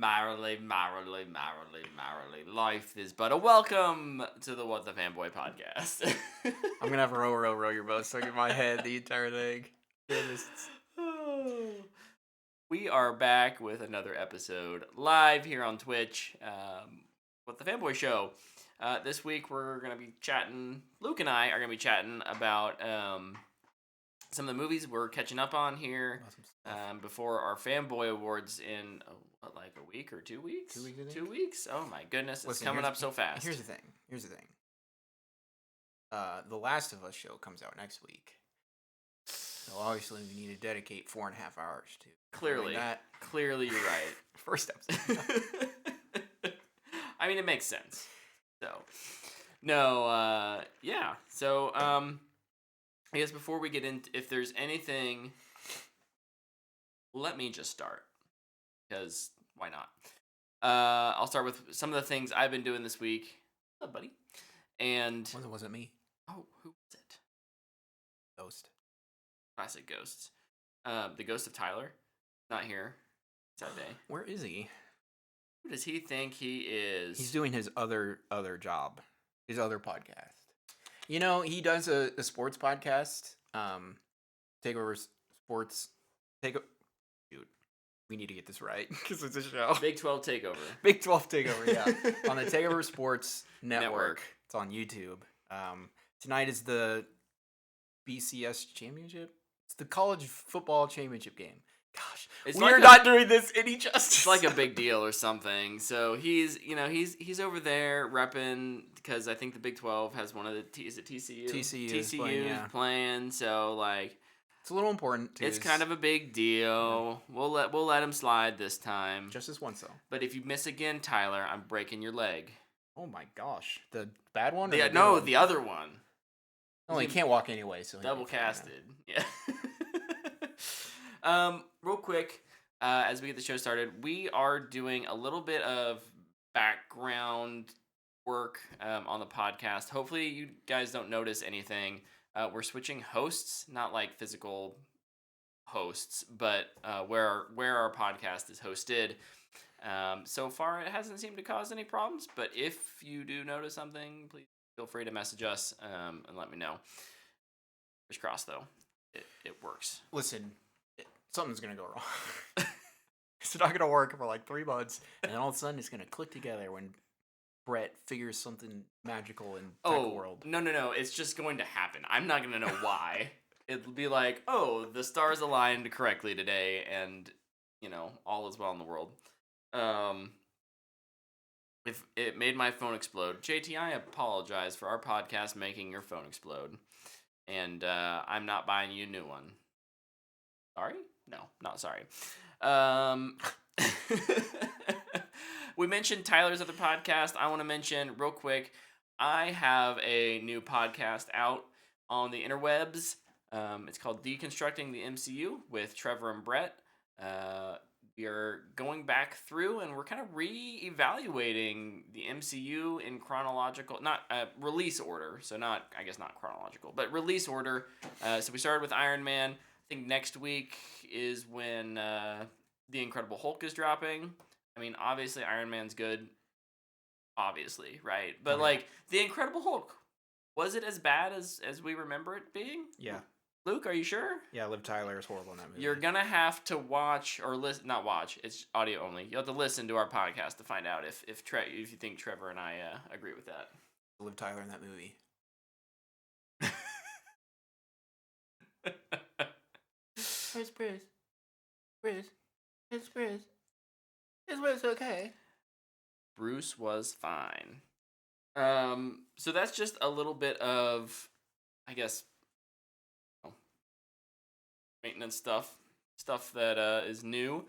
Merrily, life is but a welcome to the What the Fanboy podcast. I'm gonna have row your boat stuck in my head the entire thing. We are back with another episode live here on Twitch. What the Fanboy Show. This week we're gonna be chatting. Luke and I are gonna be chatting about some of the movies we're catching up on here before our Fanboy Awards in like a week or 2 weeks. 2 weeks. I think. 2 weeks. Oh my goodness, it's coming up so fast. Here's the thing. The Last of Us show comes out next week. So obviously we need to dedicate 4.5 hours to Clearly, you're right. First episode. I mean, it makes sense. So, no, yeah. So, I guess before we get into, if there's anything, let me just start, because why not? I'll start with some of the things I've been doing this week. What's up, buddy? And wasn't me. Oh, who was it? Ghost. Classic Ghosts. The Ghost of Tyler, not here. Sad day. Where is he? Who does he think he is? He's doing his other job, his other podcast. You know, he does a sports podcast. Takeover Sports. Dude, we need to get this right because it's a show. Big 12 Takeover. Big 12 Takeover, yeah. On the Takeover Sports Network. It's on YouTube. Tonight is the BCS Championship. It's the college football championship game. Gosh, we're not doing this any justice. It's like a big deal or something. So he's over there repping because I think the Big 12 has one of the is it TCU? TCU playing. So like it's a little important. It's kind of a big deal. Yeah. We'll let him slide this time. Just this once though. But if you miss again, Tyler, I'm breaking your leg. Oh my gosh, the bad one? The other one. Oh, he can't walk anyway, so double casted. Yeah. Real quick, as we get the show started, we are doing a little bit of background work on the podcast. Hopefully, you guys don't notice anything. We're switching hosts, not like physical hosts, but where our podcast is hosted. So far, it hasn't seemed to cause any problems. But if you do notice something, please feel free to message us and let me know. Fingers crossed, though, it works. Listen. Something's going to go wrong. It's not going to work for like 3 months, and then all of a sudden it's going to click together when Brett figures something magical in tech world. No. It's just going to happen. I'm not going to know why. It'll be like, oh, the stars aligned correctly today, and, all is well in the world. If it made my phone explode. JT, I apologize for our podcast making your phone explode. And I'm not buying you a new one. Sorry? No, not sorry. We mentioned Tyler's other podcast. I want to mention real quick, I have a new podcast out on the interwebs. It's called Deconstructing the MCU with Trevor and Brett. We are going back through and we're kind of re-evaluating the MCU in chronological, not release order. So not chronological, but release order. So we started with Iron Man. I think next week is when The Incredible Hulk is dropping. I mean, obviously Iron Man's good. Obviously, right? But like The Incredible Hulk, was it as bad as we remember it being? Yeah. Luke, are you sure? Yeah, Liv Tyler is horrible in that movie. You're gonna have to watch or listen. Not watch. It's audio only. You have to listen to our podcast to find out if you think Trevor and I agree with that. Liv Tyler in that movie. Where's Bruce? It's Bruce. Is Bruce okay? Bruce was fine. So that's just a little bit of, I guess, maintenance stuff that is new.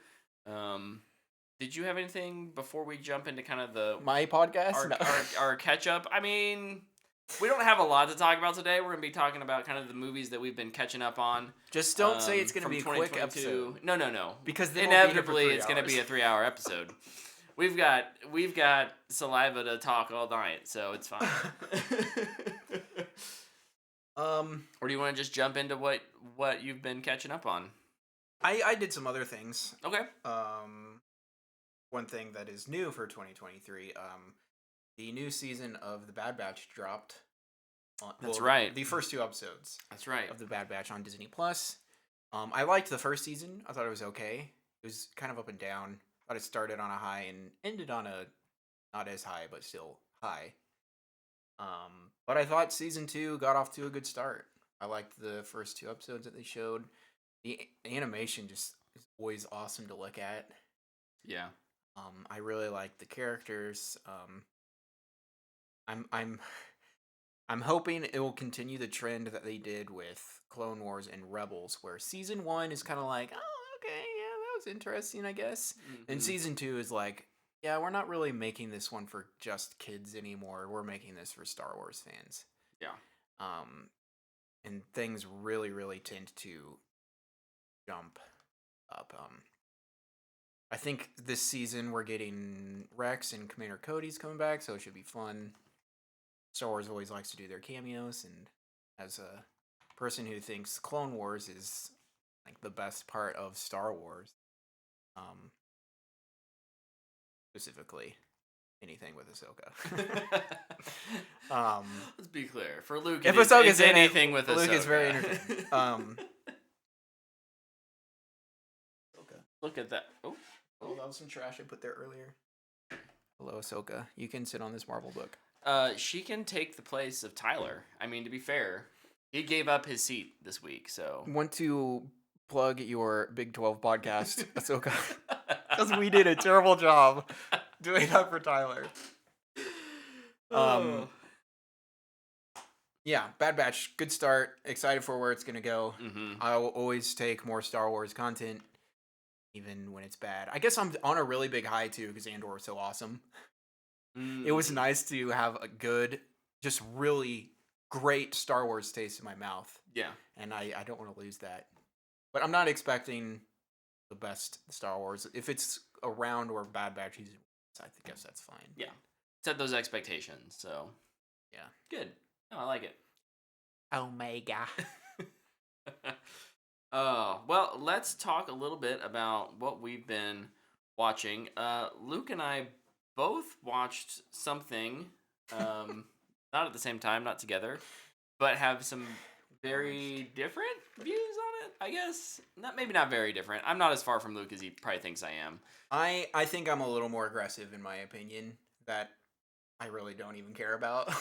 Did you have anything before we jump into kind of my podcast? Our catch up? I mean, we don't have a lot to talk about today. We're going to be talking about kind of the movies that we've been catching up on. Just don't say it's going to be a quick episode. No. Because inevitably it's going to be a 3-hour episode. We've got saliva to talk all night, so it's fine. Or do you want to just jump into what you've been catching up on? I did some other things. Okay. one thing that is new for 2023, the new season of The Bad Batch dropped. That's right. The first 2 episodes. That's right. Of The Bad Batch on Disney Plus. I liked the first season. I thought it was okay. It was kind of up and down. I thought it started on a high and ended on a not as high, but still high. But I thought season 2 got off to a good start. I liked the first 2 episodes that they showed. The animation just is always awesome to look at. Yeah. I really like the characters. I'm hoping it will continue the trend that they did with Clone Wars and Rebels, where season 1 is kind of like, oh, okay, yeah, that was interesting, I guess. Mm-hmm. And season 2 is like, yeah, we're not really making this one for just kids anymore. We're making this for Star Wars fans. Yeah. And things really, really tend to jump up. I think this season we're getting Rex and Commander Cody's coming back, so it should be fun. Star Wars always likes to do their cameos, and as a person who thinks Clone Wars is like the best part of Star Wars, specifically anything with Ahsoka. Let's be clear. For Luke, if it's Ahsoka's in anything with Ahsoka. Luke is very entertaining. Look at that. Oh, that was some trash I put there earlier. Hello, Ahsoka. You can sit on this Marvel book. She can take the place of Tyler. I mean, to be fair, he gave up his seat this week, so. Want to plug your Big 12 podcast, Ahsoka? Because we did a terrible job doing that for Tyler. Yeah, Bad Batch, good start. Excited for where it's going to go. Mm-hmm. I will always take more Star Wars content, even when it's bad. I guess I'm on a really big high, too, because Andor was so awesome. Mm-hmm. It was nice to have a good, just really great Star Wars taste in my mouth. Yeah. And I don't want to lose that. But I'm not expecting the best Star Wars. If it's around where Bad Batch is, I guess that's fine. Yeah. Set those expectations, so. Yeah. Good. No, I like it. Omega. Well, let's talk a little bit about what we've been watching. Luke and I both watched something, not at the same time, not together, but have some very different views on it, I guess. Maybe not very different. I'm not as far from Luke as he probably thinks I am. I think I'm a little more aggressive in my opinion that I really don't even care about.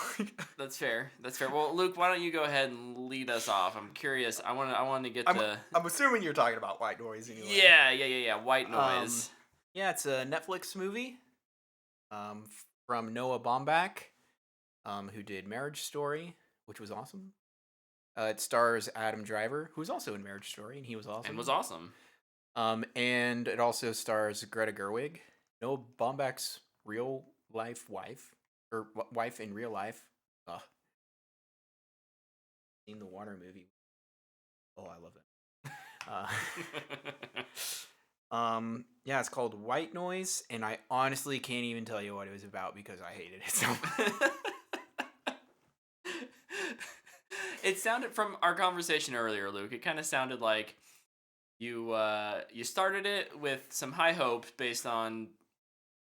That's fair. That's fair. Well, Luke, why don't you go ahead and lead us off? I'm curious. I want to get I'm assuming you're talking about White Noise anyway. Yeah. White Noise. Yeah, it's a Netflix movie. From Noah Baumbach, who did Marriage Story, which was awesome. It stars Adam Driver, who's also in Marriage Story, and he was awesome. And it also stars Greta Gerwig, Noah Baumbach's real life wife, or wife in real life. Seen the Water movie. Oh, I love it. Yeah, it's called White Noise, and I honestly can't even tell you what it was about because I hated it so much. It sounded, from our conversation earlier, Luke, it kind of sounded like you started it with some high hopes based on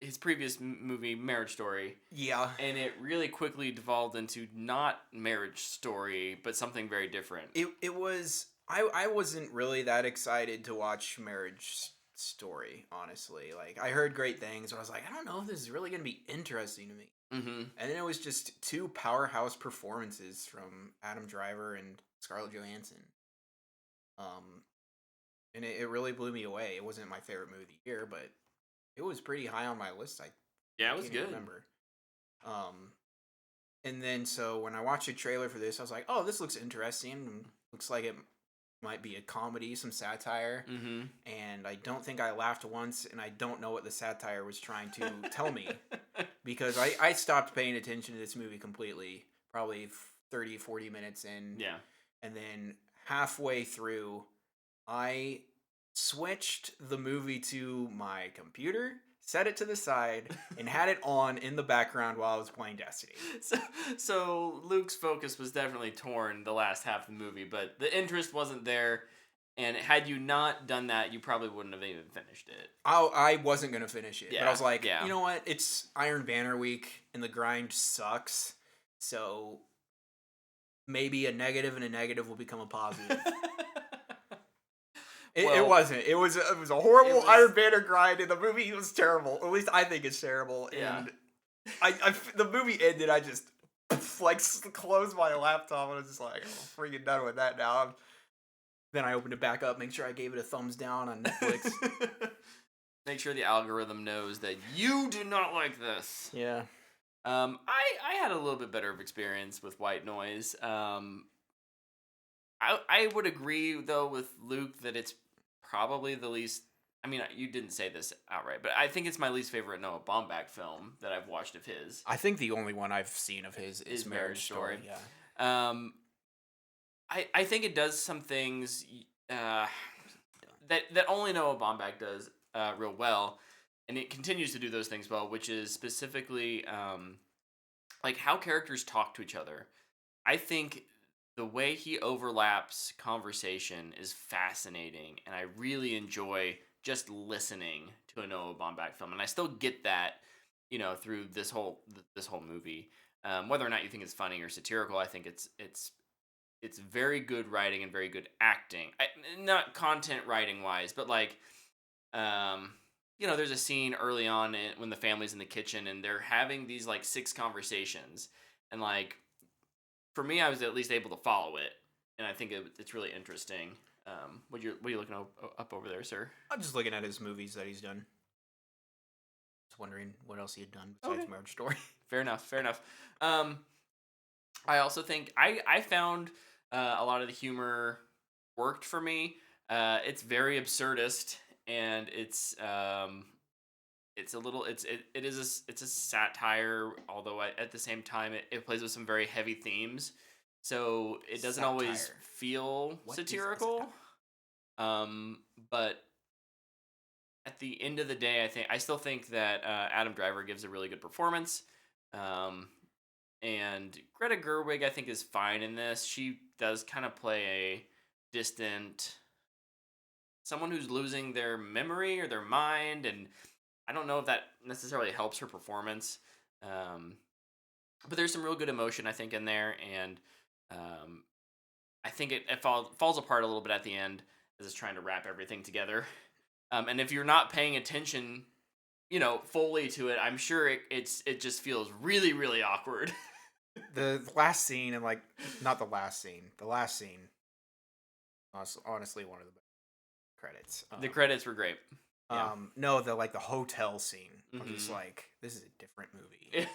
his previous movie, Marriage Story. Yeah. And it really quickly devolved into not Marriage Story, but something very different. It was... I wasn't really that excited to watch Marriage Story, honestly. Like, I heard great things, but I was like, I don't know if this is really going to be interesting to me. Mm-hmm. And then it was just 2 powerhouse performances from Adam Driver and Scarlett Johansson. And it really blew me away. It wasn't my favorite movie of the year, but it was pretty high on my list. Yeah, it was good. Remember. And then so when I watched the trailer for this, I was like, oh, this looks interesting. Looks like it might be a comedy, some satire. Mm-hmm. And I don't think I laughed once, and I don't know what the satire was trying to tell me. Because I stopped paying attention to this movie completely, probably 30, 40 minutes in. Yeah. And then halfway through, I switched the movie to my computer, set it to the side, and had it on in the background while I was playing Destiny. So Luke's focus was definitely torn the last half of the movie, but the interest wasn't there. And had you not done that, you probably wouldn't have even finished it. I wasn't gonna finish it, but I was like, Yeah. you know what? It's Iron Banner week, and the grind sucks. So maybe a negative and a negative will become a positive. It wasn't. It was a horrible Iron Banner grind, and the movie was terrible. At least I think it's terrible. Yeah. And the movie ended. I just like closed my laptop, and I was just like, I'm freaking done with that now. Then I opened it back up, make sure I gave it a thumbs down on Netflix. Make sure the algorithm knows that you do not like this. Yeah. I had a little bit better of experience with White Noise. I would agree though with Luke that it's probably the least. I mean, you didn't say this outright, but I think it's my least favorite Noah Baumbach film that I've watched of his. I think the only one I've seen of his is Marriage Story. Yeah. I think it does some things that only Noah Baumbach does real well, and it continues to do those things well, which is specifically like how characters talk to each other. I think the way he overlaps conversation is fascinating, and I really enjoy just listening to a Noah Baumbach film, and I still get that, through this whole movie. Whether or not you think it's funny or satirical, I think it's very good writing and very good acting. Not content writing wise, but like, there's a scene early on when the family's in the kitchen and they're having these like 6 conversations, and like for me, I was at least able to follow it, and I think it's really interesting. What are you looking up over there, sir? I'm just looking at his movies that he's done. Just wondering what else he had done besides Marriage Story. Fair enough. I also think I found a lot of the humor worked for me. It's very absurdist, and it's a satire, although at the same time it plays with some very heavy themes, so it doesn't always feel satirical. But at the end of the day, I still think that Adam Driver gives a really good performance. And Greta Gerwig, I think, is fine in this. She does kind of play a distant, someone who's losing their memory or their mind, and I don't know if that necessarily helps her performance. But there's some real good emotion, I think, in there, and I think it falls apart a little bit at the end as it's trying to wrap everything together. And if you're not paying attention, fully to it, I'm sure it just feels really, really awkward. The last scene, and like, not the last scene, honestly one of the best credits. The credits were great. Yeah. No, the hotel scene. I'm just like, this is a different movie.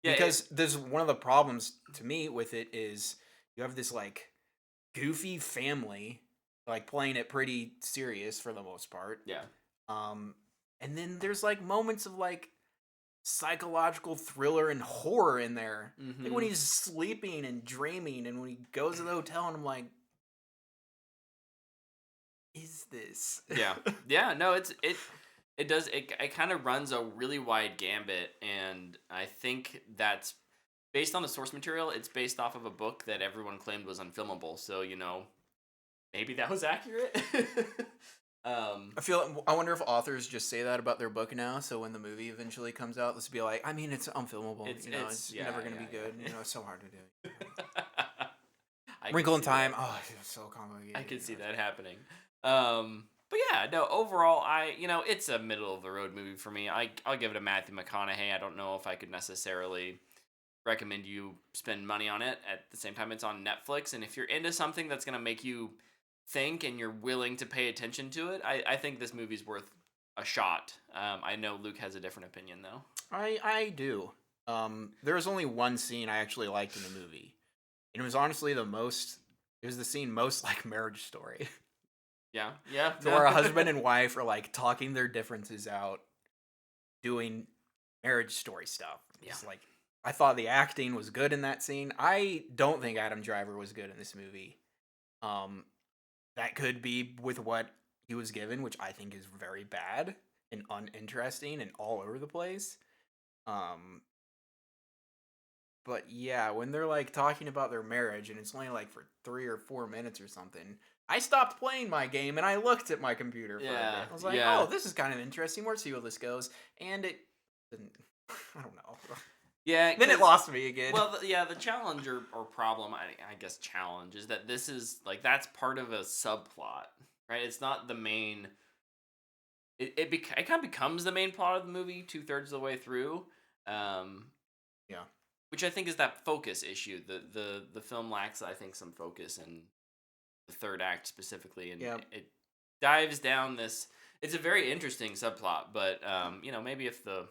Yeah, because there's one of the problems to me with it is you have this like goofy family like playing it pretty serious for the most part. Yeah. And then there's like moments of like psychological thriller and horror in there. Like when he's sleeping and dreaming, and when he goes to the hotel, and I'm like, is this? Yeah. No, it does. It kind of runs a really wide gambit, and I think that's based on the source material. It's based off of a book that everyone claimed was unfilmable. So maybe that was accurate. I wonder if authors just say that about their book now, so when the movie eventually comes out, let's be like, I mean, it's unfilmable. It's never going to be good. It's so hard to do. Wrinkle in Time. That. Oh, it's so complicated. I could see that happening. But yeah, no. Overall, it's a middle of the road movie for me. I'll give it a Matthew McConaughey. I don't know if I could necessarily recommend you spend money on it. At the same time, it's on Netflix, and if you're into something that's gonna make you think and you're willing to pay attention to it, I think this movie's worth a shot. I know Luke has a different opinion though. I do. There was only one scene I actually liked in the movie, and it was honestly it was the scene most like Marriage Story. Yeah. Where a husband and wife are like talking their differences out, doing Marriage Story stuff. It's like, I thought the acting was good in that scene. I don't think Adam Driver was good in this movie. That could be with what he was given, which I think is very bad and uninteresting and all over the place. But yeah, when they're like talking about their marriage and it's only like for 3 or 4 minutes or something, I stopped playing my game and I looked at my computer for a Yeah, bit. I was like, yeah. oh, this is kind of interesting. Let's see where this goes. And it didn't. I don't know. Yeah, Then it 'cause- lost me again. Well, the challenge or problem, I guess challenge, is that this is, like, that's part of a subplot, right? It's not the main... It kind of becomes the main plot of the movie 2/3 of the way through, Yeah. which I think is that focus issue. The film lacks, I think, some focus in the third act specifically, and Yeah. it dives down this... It's a very interesting subplot, but maybe if the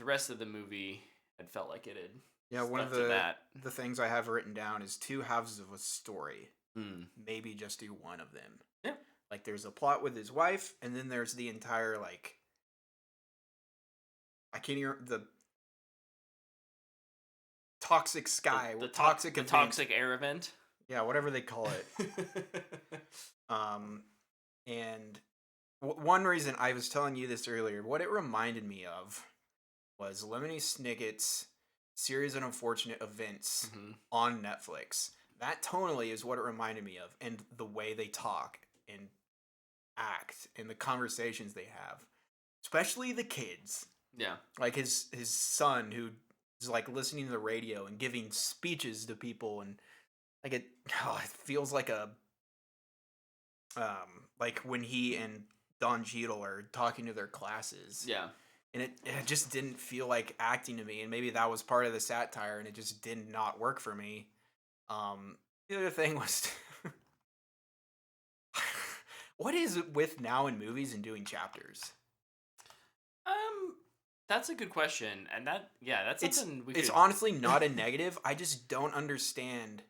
rest of the movie had felt like it had Yeah, one of stuck to that. the things I have written down is 2 halves of a story. Mm. Maybe just do one of them. Yeah. Like there's a plot with his wife, and then there's the entire like I can't hear the toxic sky, The toxic the event. toxic air event. Yeah, whatever they call it. And one reason I was telling you this earlier, what it reminded me of was Lemony Snicket's series of unfortunate events on Netflix. That tonally is what it reminded me of, and the way they talk and act and the conversations they have, especially the kids. Yeah. Like his son who is like listening to the radio and giving speeches to people, and like it feels like a like when he and Don Cheadle are talking to their classes. Yeah. And it just didn't feel like acting to me, and maybe that was part of the satire, and it just did not work for me. The other thing was, what is it with now in movies and doing chapters? That's a good question, and that's something it's honestly not a negative. I just don't understand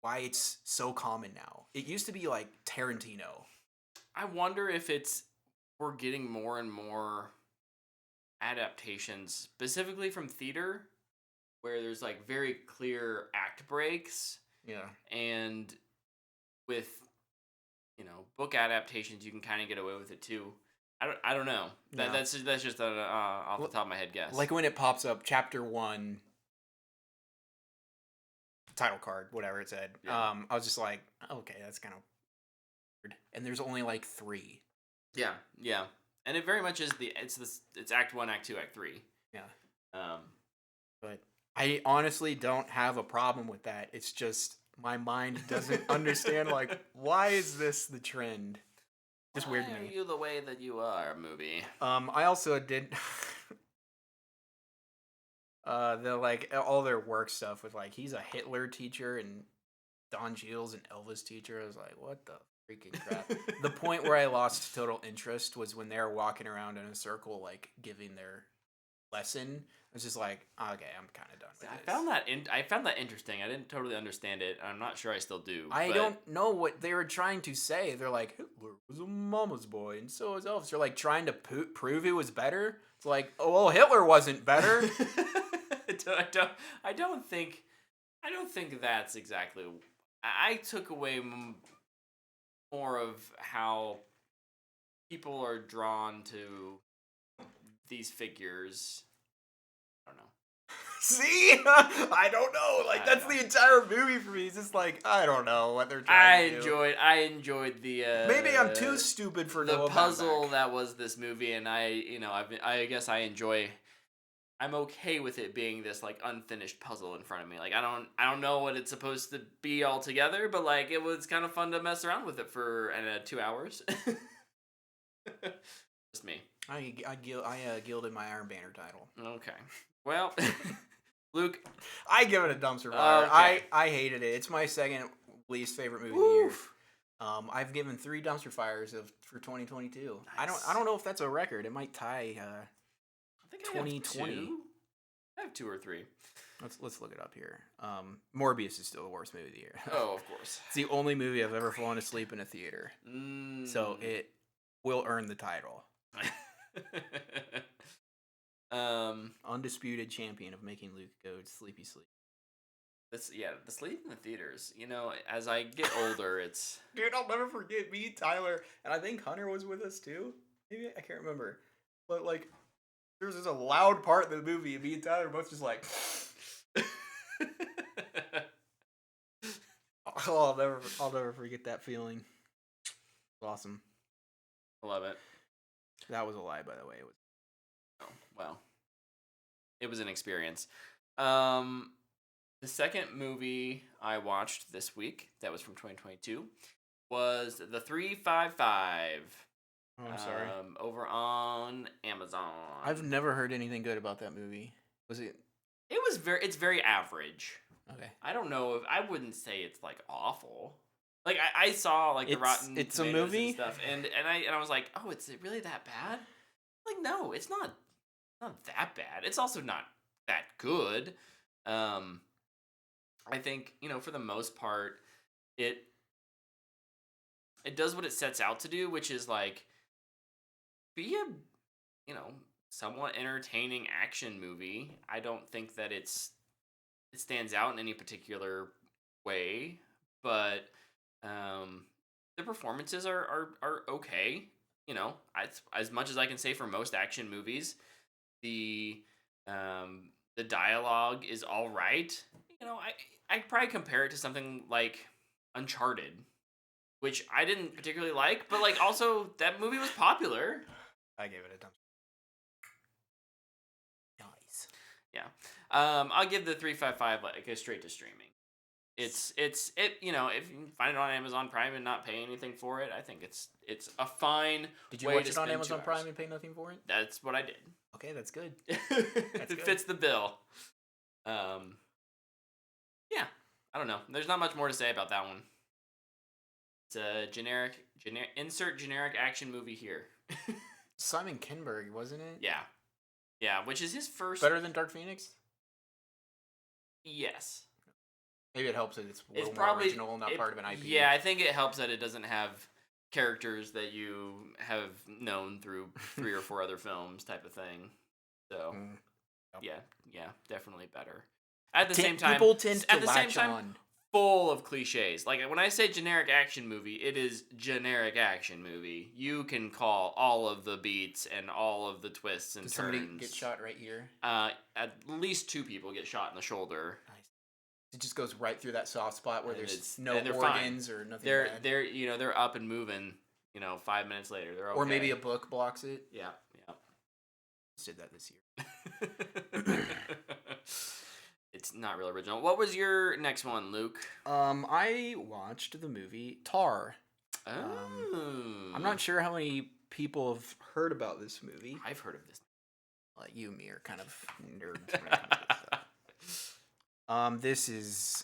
why it's so common now. It used to be like Tarantino. I wonder if we're getting more and more adaptations, specifically from theater, where there's like very clear act breaks. Yeah. And with book adaptations, you can kind of get away with it too. I don't know. Yeah. That's just an off the top of my head guess. Like when it pops up, chapter 1, title card, whatever it said. Yeah. I was just like, okay, that's kind of weird. And there's only like 3. Yeah, yeah, and it very much is it's Act 1, Act 2, Act 3. Yeah. But I honestly don't have a problem with that. It's just my mind doesn't understand, like, why is this the trend? Just weird to Why me. are you the way that you are, movie? I also did the like all their work stuff with like he's a Hitler teacher and Don Cheadle's an Elvis teacher. I was like, what the freaking crap? The point where I lost total interest was when they were walking around in a circle, like giving their lesson. I was just like, okay, I'm kind of done with this. I found that interesting. I didn't totally understand it. I'm not sure I still do. I don't know what they were trying to say. They're like, Hitler was a mama's boy, and so was Elvis. They're like trying to prove it was better. It's like, oh, well, Hitler wasn't better. I don't think that's exactly. I took away more of how people are drawn to these figures. I don't know. See? I don't know. Like, that's the entire movie for me. It's just like, I don't know what they're trying to do. I enjoyed the... Maybe I'm too stupid for the puzzle that was this movie, and I guess I enjoy... I'm okay with it being this, like, unfinished puzzle in front of me. Like, I don't know what it's supposed to be altogether, but, like, it was kind of fun to mess around with it for 2 hours. Just me. I gilded my Iron Banner title. Okay. Well, Luke, I give it a dumpster fire. Okay. I hated it. It's my second least favorite movie of the year. I've given 3 dumpster fires for 2022. Nice. I don't know if that's a record. It might tie I think 2020. I have 2 or 3. Let's look it up here. Morbius is still the worst movie of the year. Oh, of course. It's the only movie I've ever fallen asleep in a theater. So it will earn the title. Undisputed champion of making Luke go sleepy sleep. The sleep in the theaters. As I get older, it's... Dude, I'll never forget me, Tyler, and I think Hunter was with us too. Maybe, I can't remember. But like, there was just a loud part in the movie, and me and Tyler were both just like... Oh, I'll never forget that feeling. Awesome. I love it. That was a lie, by the way. It was. Oh, well, it was an experience. Um, the second movie I watched this week that was from 2022 was The 355. Oh, I'm sorry. Over on Amazon. I've never heard anything good about that movie. Was it? It's very average. Okay. I don't know if I wouldn't say it's like awful. Like I saw like the Rotten It's a Tomatoes movie? and stuff, and I was like, oh, it's really that bad? Like, no, it's not that bad. It's also not that good. I think, for the most part, it does what it sets out to do, which is like be a somewhat entertaining action movie. I don't think that it stands out in any particular way, but the performances are okay. As much as I can say for most action movies, the the dialogue is all right. I'd probably compare it to something like Uncharted, which I didn't particularly like, but like also that movie was popular. I gave it a thumbs. Nice. Yeah. I'll give the 355 like a straight to streaming. It's if you can find it on Amazon Prime and not pay anything for it, I think it's a fine. Did you way watch to it on spend Amazon 2 Prime hours. and pay nothing for it? That's what I did. Okay, that's good. It good. fits the bill. Yeah, I don't know. There's not much more to say about that one. It's a generic insert generic action movie here. Simon Kinberg, wasn't it? Yeah, which is his first. Better than Dark Phoenix? Yes. Maybe it helps that it's a little probably more original, not part of an IP. Yeah, I think it helps that it doesn't have characters that you have known through 3 or 4 other films, type of thing. So, Yep. yeah, definitely better. At the same time, people tend to latch on. Full of cliches. Like when I say generic action movie, it is generic action movie. You can call all of the beats and all of the twists and Does turns. somebody get shot right here? At least 2 people get shot in the shoulder. Nice. It just goes right through that soft spot where there's no organs or nothing. They're up and moving. 5 minutes later, they're okay. Or maybe a book blocks it. Yeah. Just did that this year. It's not real original. What was your next one, Luke? I watched the movie Tar. Oh. I'm not sure how many people have heard about this movie. I've heard of this. Like you and me are kind of nerds. When it comes to this stuff. This is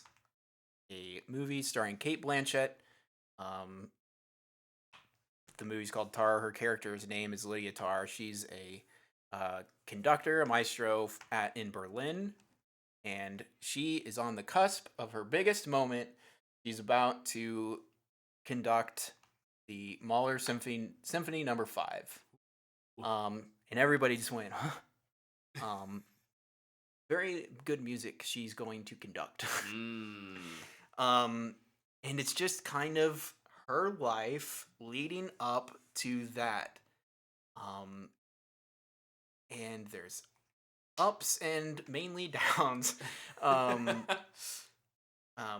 a movie starring Cate Blanchett. The movie's called Tar. Her character's name is Lydia Tar. She's a conductor, a maestro in Berlin. And she is on the cusp of her biggest moment. She's about to conduct the Mahler Symphony Number 5. And everybody just went, huh? Very good music she's going to conduct. And it's just kind of her life leading up to that. And there's ups and mainly downs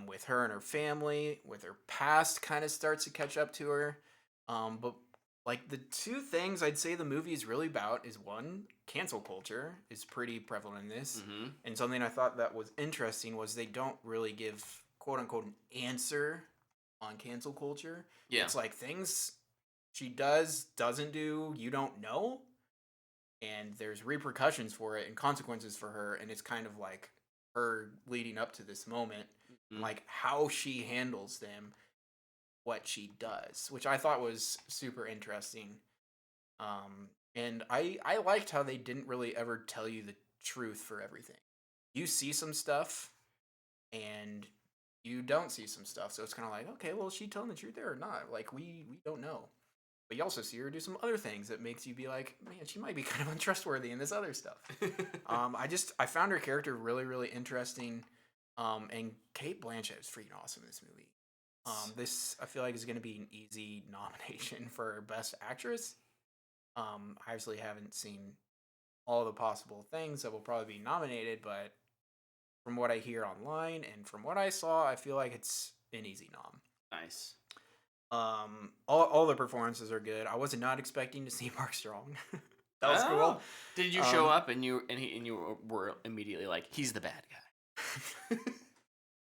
with her and her family, with her past kind of starts to catch up to her. But like the 2 things I'd say the movie is really about is, one, cancel culture is pretty prevalent in this. Mm-hmm. And something I thought that was interesting was they don't really give quote unquote an answer on cancel culture. Yeah. It's like things she doesn't do, you don't know. And there's repercussions for it and consequences for her, and it's kind of like her leading up to this moment, like how she handles them, what she does, which I thought was super interesting. And I liked how they didn't really ever tell you the truth for everything. You see some stuff, and you don't see some stuff, so it's kind of like, okay, well, is she telling the truth there or not? Like, we don't know. But you also see her do some other things that makes you be like, man, she might be kind of untrustworthy in this other stuff. I found her character really, really interesting. And Cate Blanchett is freaking awesome in this movie. This, I feel like, is going to be an easy nomination for Best Actress. I obviously haven't seen all the possible things that will probably be nominated, but from what I hear online and from what I saw, I feel like it's an easy nom. Nice. All the performances are good. I was not expecting to see Mark Strong. That was cool. Did you show up and you were immediately like, he's the bad guy?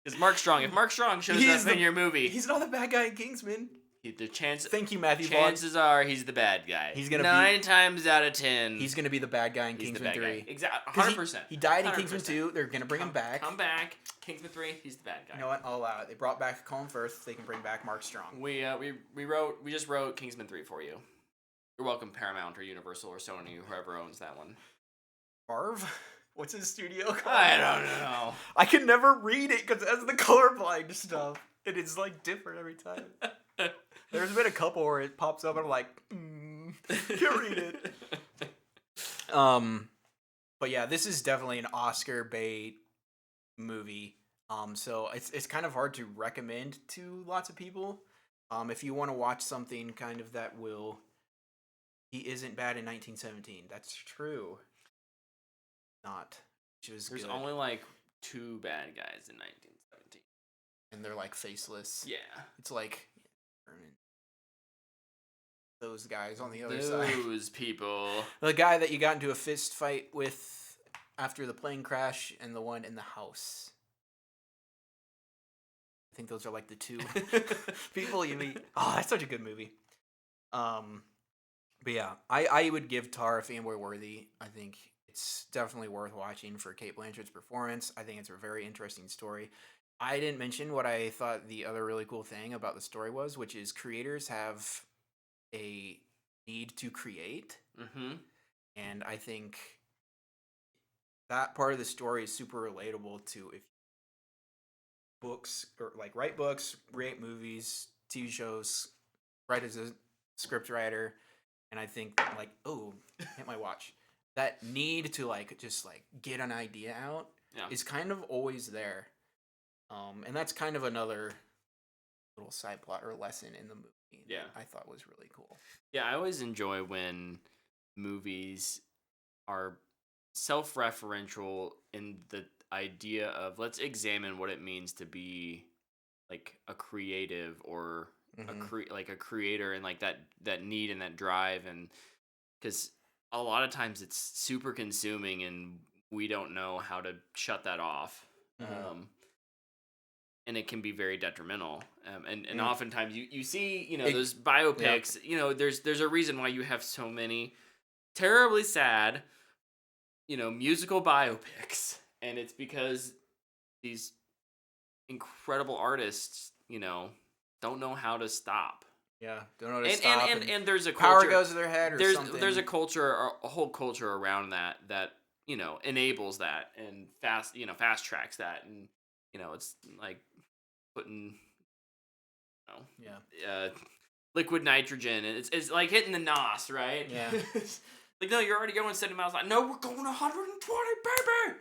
Because Mark Strong, if Mark Strong shows up in your movie, he's not the bad guy in Kingsman. Thank you, Matthew. Chances are he's the bad guy. He's gonna 9 times out of 10. He's gonna be the bad guy in Kingsman 3. Exactly, 100%. He died in 100%. Kingsman 2. They're gonna bring him back. Come back, Kingsman 3. He's the bad guy. You know what? I'll allow it. They brought back Colin Firth. They can bring back Mark Strong. We just wrote Kingsman 3 for you. You're welcome, Paramount or Universal or Sony, whoever owns that one. Marv? What's his studio called? I don't know. I can never read it because it has the colorblind stuff. And it's like different every time. There's been a couple where it pops up and I'm like, can't read it. But yeah, this is definitely an Oscar bait movie. So it's kind of hard to recommend to lots of people. If you want to watch something kind of that he isn't bad in 1917. That's true. Not. There's only like 2 bad guys in 1917. And they're like faceless. Yeah. It's like those guys on the other side. Those people. The guy that you got into a fist fight with after the plane crash and the one in the house. I think those are like the 2 people you meet. Oh, that's such a good movie. But yeah, I would give Tar a fanboy worthy. I think it's definitely worth watching for Cate Blanchett's performance. I think it's a very interesting story. I didn't mention what I thought the other really cool thing about the story was, which is creators have a need to create. Mm-hmm. And I think that part of the story is super relatable to if books or like write books, create movies, TV shows, write as a script writer. And I think like, hit my watch. That need to like just like get an idea out is kind of always there. And that's kind of another little side plot or lesson in the movie that I thought was really cool. Yeah, I always enjoy when movies are self-referential in the idea of let's examine what it means to be like a creative or a creator and like that need and that drive, and because a lot of times it's super consuming and we don't know how to shut that off. And it can be very detrimental. And oftentimes you see, those biopics, there's a reason why you have so many terribly sad, musical biopics. And it's because these incredible artists, don't know how to stop. Yeah, don't know how to stop. And there's a power culture, goes to their head or something. There's a culture, a whole culture around that enables that and fast tracks that. And, it's like putting, liquid nitrogen, and it's like hitting the NOS, right? Yeah. Like, no, you're already going 70 miles an hour. No, we're going 120, baby!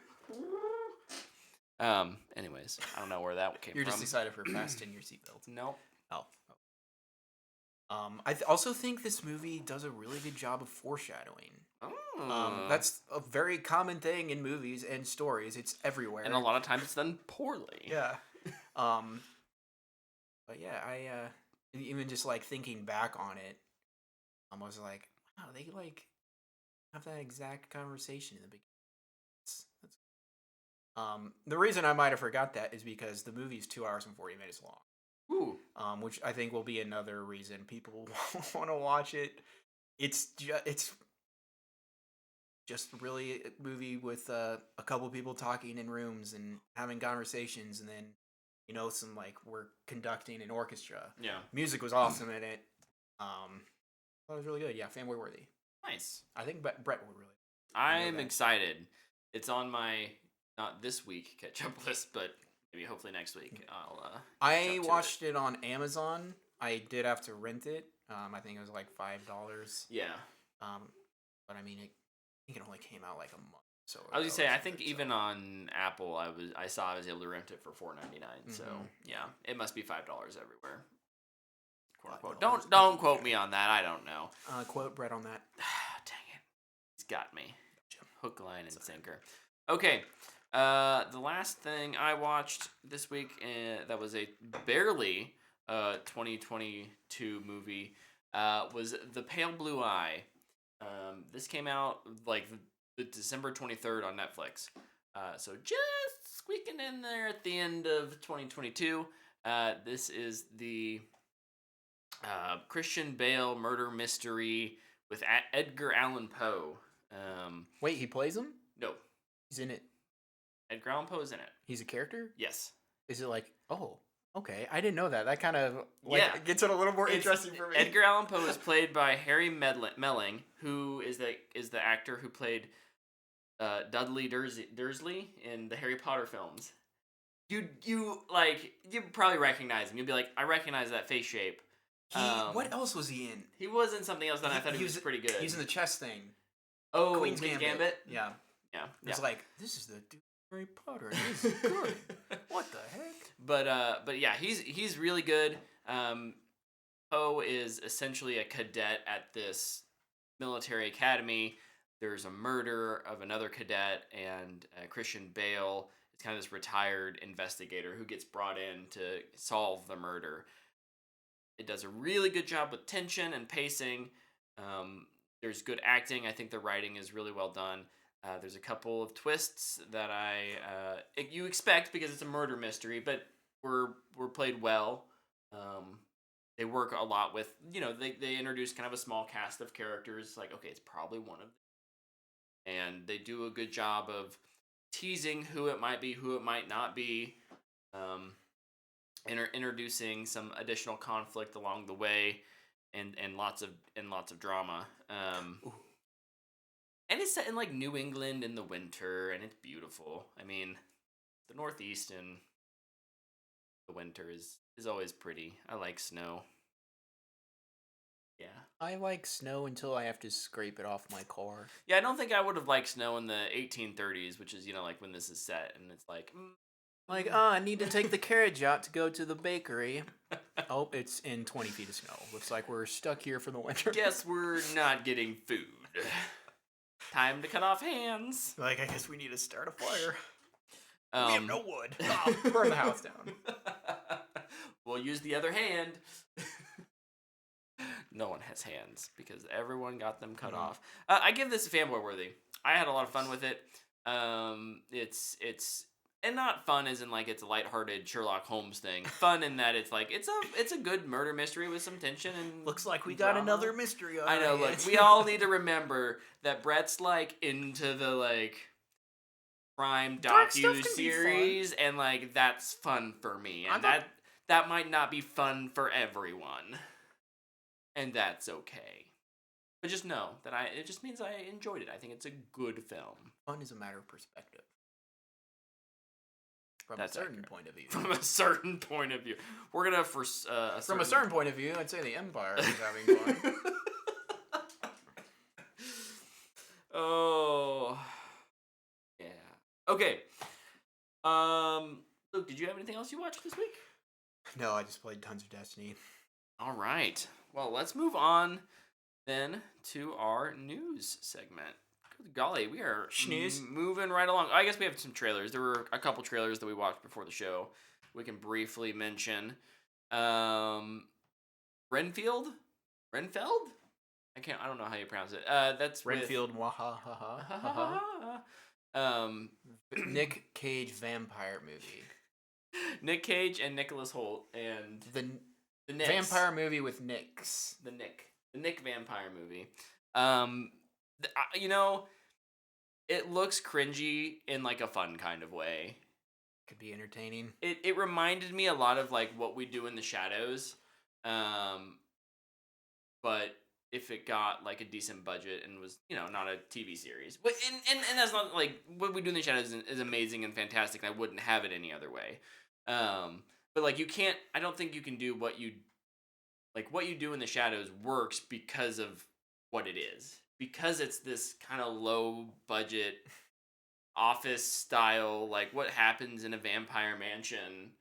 Anyways, I don't know where that came from. You're just excited for fasten your seatbelt. Nope. Oh. I also think this movie does a really good job of foreshadowing. That's a very common thing in movies and stories. It's everywhere. And a lot of times it's done poorly. Yeah. But yeah, I even just like thinking back on it, I was like, wow, they like have that exact conversation in the beginning. The reason I might have forgot that is because the movie is 2 hours and 40 minutes long. Ooh. Which I think will be another reason people want to watch it. It's just really a movie with a couple people talking in rooms and having conversations, and then some like we're conducting an orchestra. Yeah, music was awesome in it. That was really good. Yeah, fanboy worthy. Nice. I think Brett would really. I'm excited. It's on my not this week catch up list, but maybe hopefully next week I watched it on Amazon. I did have to rent it. I think it was like $5. Yeah. But I mean, I think it only came out like a month. So I was gonna say, I think even on Apple, I saw I was able to rent it for $4.99. So yeah, it must be $5 everywhere. Quote, unquote. Don't quote me on that. I don't know. Quote Brett on that. Dang it, he's got me. Hook, line, and sinker. Okay, The last thing I watched this week, that was a barely 2022 movie, was The Pale Blue Eye. This came out like the December 23rd on Netflix. So just squeaking in there at the end of 2022. This is the Christian Bale murder mystery with Edgar Allan Poe. Wait, he plays him? No, He's in it. Edgar Allan Poe is in it. He's a character? Yes. Is it like, oh, okay. I didn't know that. That kind of gets it a little more It's- interesting for me. Edgar Allan Poe is played by Harry Melling, who is the actor who played Dudley Dursley in the Harry Potter films. You probably recognize him. You'll be like, I recognize that face shape. What else was he in? He was in something else that I thought he was pretty good. He was in the chess thing. Oh, Queen's Gambit. Yeah. It's like, this is the dude Harry Potter. He's good. What the heck? But yeah, he's really good. Poe is essentially a cadet at this military academy. There's a murder of another cadet, and Christian Bale is kind of this retired investigator who gets brought in to solve the murder. It does a really good job with tension and pacing. There's good acting. I think the writing is really well done. There's a couple of twists that you expect because it's a murder mystery, but were played well. They work a lot with, they introduce kind of a small cast of characters. Like, okay, it's probably one of them. And they do a good job of teasing who it might be, who it might not be. Introducing some additional conflict along the way, and lots of drama. And it's set in like New England in the winter, and it's beautiful. I mean, the Northeast in the winter is always pretty. I like snow. Yeah. I like snow until I have to scrape it off my car. Yeah, I don't think I would have liked snow in the 1830s, which is, like when this is set, and it's like... I need to take the carriage out to go to the bakery. Oh, it's in 20 feet of snow. Looks like we're stuck here for the winter. Guess we're not getting food. Time to cut off hands. I guess we need to start a fire. We have no wood. Burn the house down. We'll use the other hand. No one has hands because everyone got them cut off. I give this a fanboy worthy. I had a lot of fun with it. It's and not fun as in like it's a lighthearted Sherlock Holmes thing. Fun in that it's like it's a good murder mystery with some tension and looks like we drama. got another mystery on I know. Look, we all need to remember that Brett's like into the like crime docu series, and like that's fun for me, and that might not be fun for everyone, and that's okay. But just know that it just means I enjoyed it. I think it's a good film. Fun is a matter of perspective. From That's a certain accurate. point of view. From a certain point of view. We're going to, from a certain point of view, I'd say the Empire is having fun. Oh. Yeah. Okay. Luke, did you have anything else you watched this week? No, I just played tons of Destiny. All right. Well, let's move on then to our news segment. Good golly, we are moving right along. I guess we have some trailers. There were a couple trailers that we watched before the show. We can briefly mention Renfeld? I don't know how you pronounce it. That's Renfield. Nick Cage vampire movie. Nick Cage and Nicholas Hoult and the Knicks. Vampire movie with Nicks. The Nick vampire movie. It looks cringy in like a fun kind of way. Could be entertaining. It reminded me a lot of like What We Do in the Shadows, but if it got like a decent budget and was not a TV series. But and that's not like What We Do in the Shadows is amazing and fantastic. And I wouldn't have it any other way. But like you can't. I don't think you can do What You Do in the Shadows works because of what it is. Because it's this kind of low budget office style, like what happens in a vampire mansion,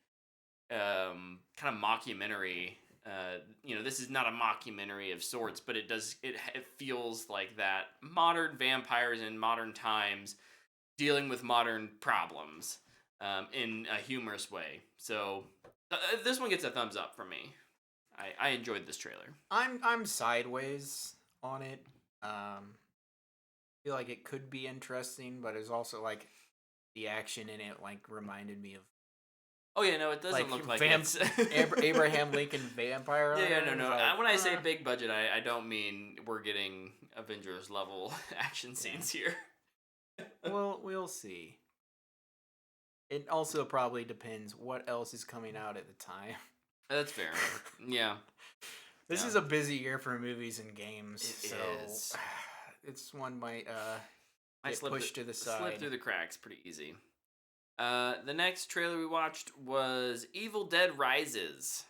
kind of mockumentary. This is not a mockumentary of sorts, but it feels like that. Modern vampires in modern times dealing with modern problems in a humorous way. So this one gets a thumbs up from me. I enjoyed this trailer. I'm sideways on it. Feel like it could be interesting, but it's also like the action in it like reminded me of Oh yeah, no, it doesn't look like it's Abraham Lincoln Vampire. No. Like, When I say big budget, I don't mean we're getting Avengers level action scenes here. Well, we'll see. It also probably depends what else is coming out at the time. That's fair. Yeah. This is a busy year for movies and games. It is. It's one might get slip pushed to the side. Slip through the cracks pretty easy. The next trailer we watched was Evil Dead Rises.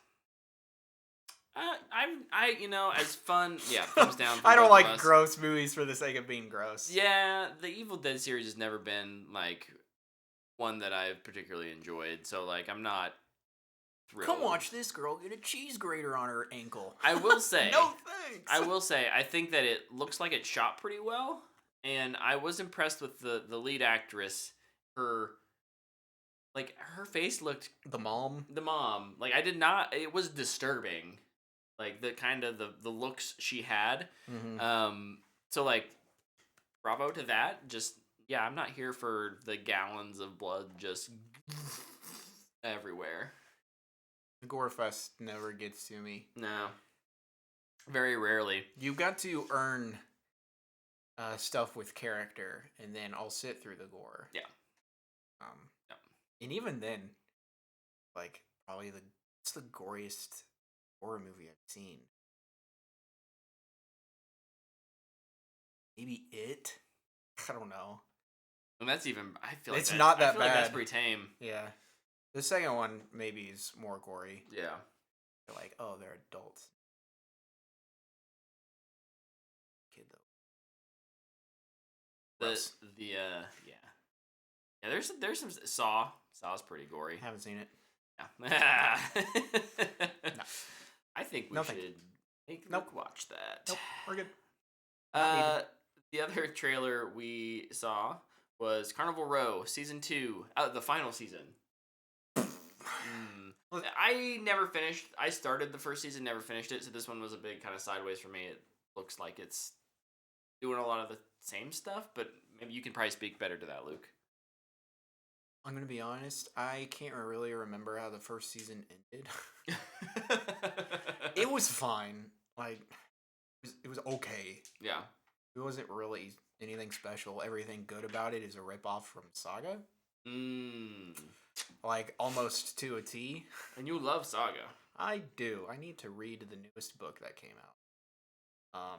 As fun. Yeah, thumbs down. I don't like gross movies for the sake of being gross. Yeah, the Evil Dead series has never been like one that I've particularly enjoyed. So like, I'm not thrilled. Come watch this girl get a cheese grater on her ankle. I will say. No thanks. I will say, I think that it looks like it shot pretty well, and I was impressed with the lead actress. Her face looked The mom. Like I did not. It was disturbing. Like the kind of the looks she had. Mm-hmm. So like, bravo to that. Just yeah, I'm not here for the gallons of blood just everywhere. Gorefest never gets to me. No. Very rarely. You got to earn stuff with character, and then I'll sit through the gore. Yeah. And even then, like probably it's the goriest horror movie I've seen. Maybe It. I don't know. And that's even. I feel like it's not that bad. Like that's pretty tame. Yeah. The second one maybe is more gory. Yeah. They're like, oh, they're adults. Kid though. Yeah. There's some Saw. Saw's pretty gory. Haven't seen it. Yeah. No. I think we should watch that. Nope. We're good. The other trailer we saw was Carnival Row Season 2. The final season. I never finished. I started the first season, never finished it, so this one was a big kind of sideways for me. It looks like it's doing a lot of the same stuff, but maybe you can probably speak better to that, Luke. I'm going to be honest, I can't really remember how the first season ended. It was fine. Like, it was okay. Yeah. It wasn't really anything special. Everything good about it is a ripoff from Saga. Like, almost to a T. And you love Saga. I do. I need to read the newest book that came out.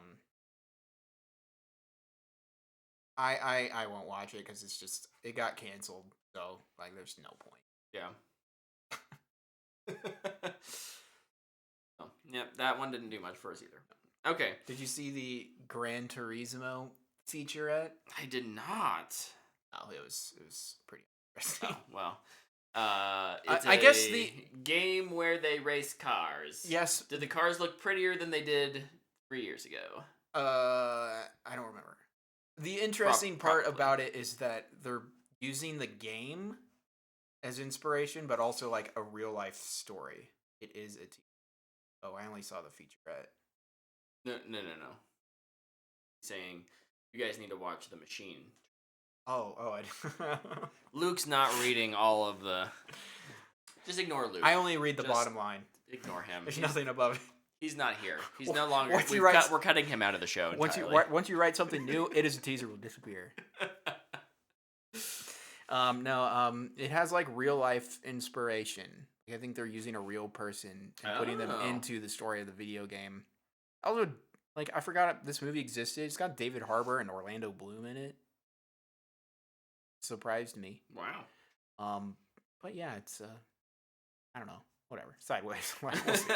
I won't watch it because it got canceled. So, like, there's no point. Yeah. Yeah, that one didn't do much for us either. Okay. Did you see the Gran Turismo featurette? I did not. Oh, it was pretty interesting. Oh, well. I guess the game where they race cars. Yes. Did the cars look prettier than they did 3 years ago? I don't remember. The interesting part about it is that they're using the game as inspiration, but also like a real life story. It is a TV. Oh, I only saw the featurette. No. Saying you guys need to watch The Machine. Oh, Luke's not reading all of the. Just ignore Luke. I only read the bottom line. Ignore him. There's nothing above it. He's not here. He's no longer. We're cutting him out of the show. Once you write something new, it as a teaser will disappear. It has like real life inspiration. I think they're using a real person and putting them into the story of the video game. Also, like, I forgot this movie existed. It's got David Harbour and Orlando Bloom in it. Surprised me. Wow. But yeah, it's I don't know. Whatever. Sideways. We'll see.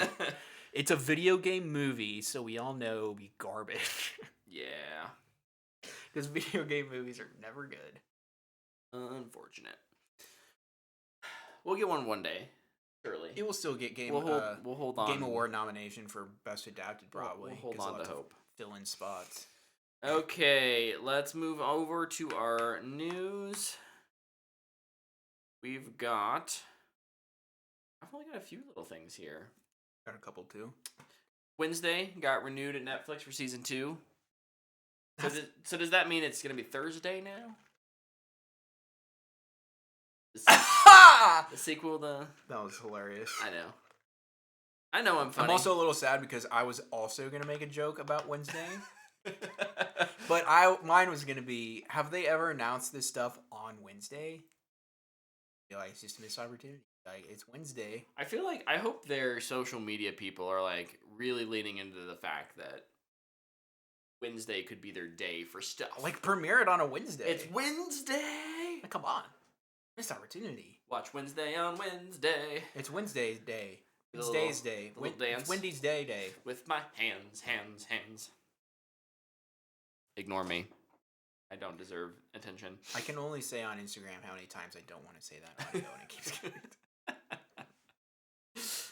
It's a video game movie, so we all know it'll be garbage. Yeah. Because video game movies are never good. Unfortunate. We'll get one day. Surely. It will still get we'll hold on. Game Award nomination for Best Adapted, probably. We'll hold on to hope. Fill in spots. Okay, let's move over to our news. We've got. I've only got a few little things here. Got a couple too. Wednesday got renewed at Netflix for season 2. So does that mean it's gonna be Thursday now? The sequel to. That was hilarious. I know. I'm funny. I'm also a little sad because I was also gonna make a joke about Wednesday, but mine was gonna be: have they ever announced this stuff on Wednesday? Like, it's just a missed opportunity. Like, it's Wednesday. I feel like I hope their social media people are like really leaning into the fact that Wednesday could be their day for stuff. Like, premiere it on a Wednesday. It's Wednesday. Like, come on, missed opportunity. Watch Wednesday on Wednesday. It's Wednesday's day. It's Little- Wednesday's day. little dance. It's Wendy's day. With my hands. Ignore me. I don't deserve attention. I can only say on Instagram how many times I don't want to say that audio, and it keeps going.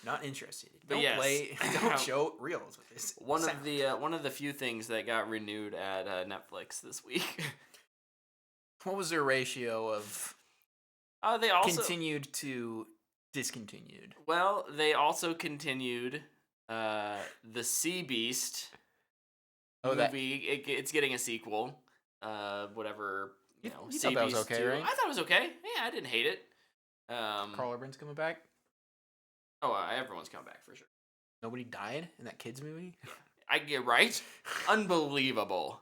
Not interested. But Don't yes. play. Don't show reels with this. One sound. of the few things that got renewed at Netflix this week. What was their ratio of They also continued to discontinued? Well, they also continued the Sea Beast movie. It's getting a sequel. Whatever, You Sea thought that was Beast okay, 2. right? I thought it was okay. Yeah, I didn't hate it. Carl Urban's coming back. Everyone's coming back for sure. Nobody died in that kids movie. I get right. Unbelievable.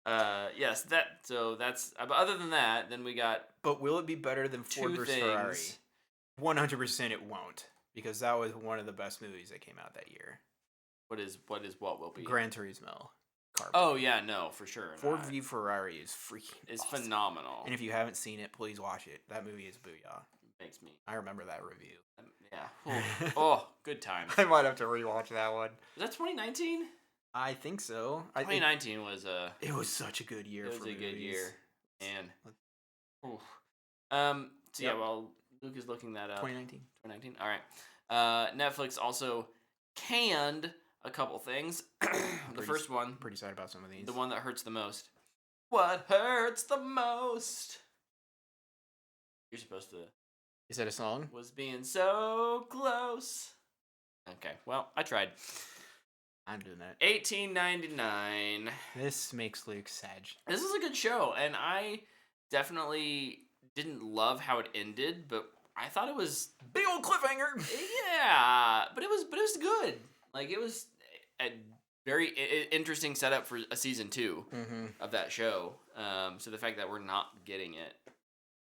Yes, that's. But other than that, then we got. But will it be better than Ford Two vs things. Ferrari? 100% it won't, because that was one of the best movies that came out that year. What will be? Gran Turismo. Car Oh yeah, no, for sure. Ford v Ferrari is freaking. It's awesome. phenomenal. And if you haven't seen it, please watch it. That movie is booyah. Makes me. I remember that review. Yeah. Oh, good times. I might have to rewatch that one. Was that 2019? I think so. 2019 was It was such a good year. It was for a movies. good year, man. Oof. So Yep. yeah, while Luke is looking that up. 2019. 2019. All right. Netflix also canned a couple things. The first one, I'm pretty sad about some of these. the one that hurts the most. What hurts the most? You're supposed to. Is that a song? Was being so close. Okay, well, I tried. I'm doing that. 1899. This makes Luke sad. This is a good show, and I definitely didn't love how it ended, but I thought it was Big old cliffhanger. yeah, but it was good. Like it was a very interesting setup for a season 2 of that show. So the fact that we're not getting it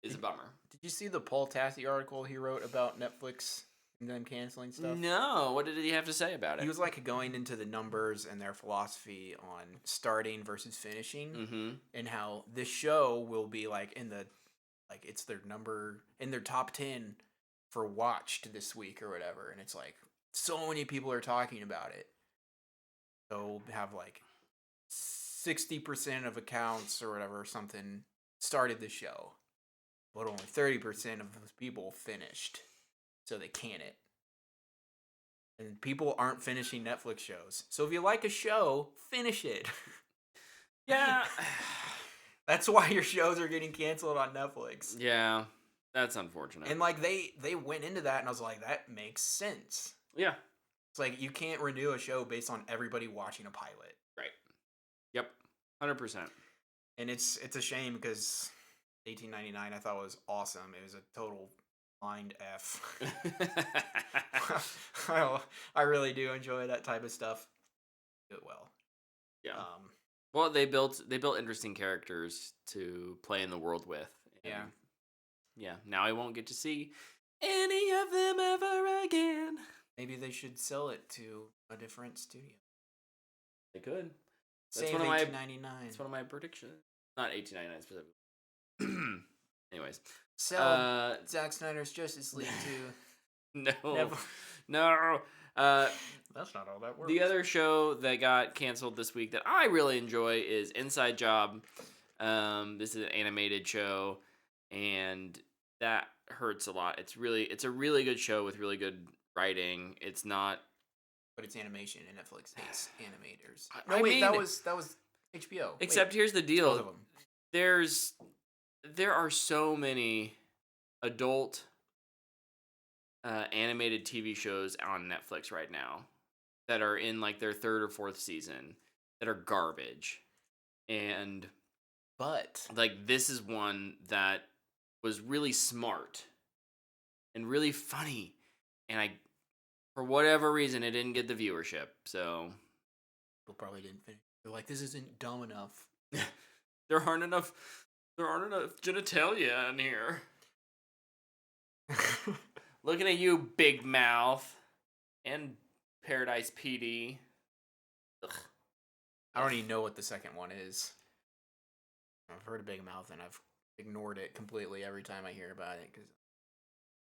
is a bummer. Did you see the Paul Tassi article he wrote about Netflix and them canceling stuff? No, what did he have to say about it? He was like going into the numbers and their philosophy on starting versus finishing, and how this show will be like it's their number in their top 10 for watched this week or whatever, and it's like so many people are talking about it. So have like 60% of accounts or whatever something started the show, but only 30% of those people finished, so they can it. And people aren't finishing Netflix shows. So if you like a show, finish it. Yeah. That's why your shows are getting canceled on Netflix. Yeah, that's unfortunate. And like they went into that, and I was like, that makes sense. Yeah. It's like you can't renew a show based on everybody watching a pilot. Right. Yep. 100%. And it's a shame because 1899 I thought was awesome. It was a total mind F. I really do enjoy that type of stuff. Do it well. Yeah. Well, they built interesting characters to play in the world with. And yeah. Now I won't get to see any of them ever again. Maybe they should sell it to a different studio. They could. Save 1899. That's one of my predictions. Not 1899 specifically. Anyways. Sell Zack Snyder's Justice League to... No. That's not all that works. The other show that got canceled this week that I really enjoy is Inside Job. This is an animated show, and that hurts a lot. It's a really good show with really good writing. It's not But it's animation, and Netflix hates animators. I mean, that was HBO. Except here's the both deal: of them. there are so many adult animated TV shows on Netflix right now that are in like their third or fourth season that are garbage, and But like this is one that was really smart and really funny, and for whatever reason it didn't get the viewership. So people probably didn't finish. They're like, this isn't dumb enough. there aren't enough genitalia in here. Looking at you, Big Mouth and Paradise PD. Ugh. I don't even know what the second one is. I've heard of Big Mouth, and I've ignored it completely every time I hear about it because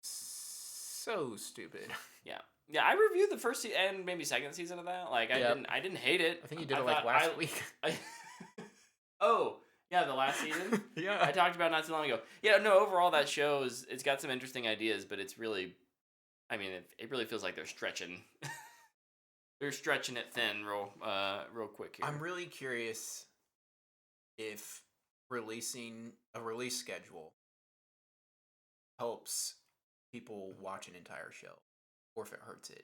so stupid. Yeah, I reviewed the first and maybe second season of that. Like, I didn't hate it. I think you did it like last week. Oh, yeah, the last season. Yeah, I talked about it not too long ago. Yeah, no, overall that show it's got some interesting ideas, but it's really, I mean, it really feels like they're stretching. They're stretching it thin, real quick here. I'm really curious if releasing a release schedule helps people watch an entire show, or if it hurts it.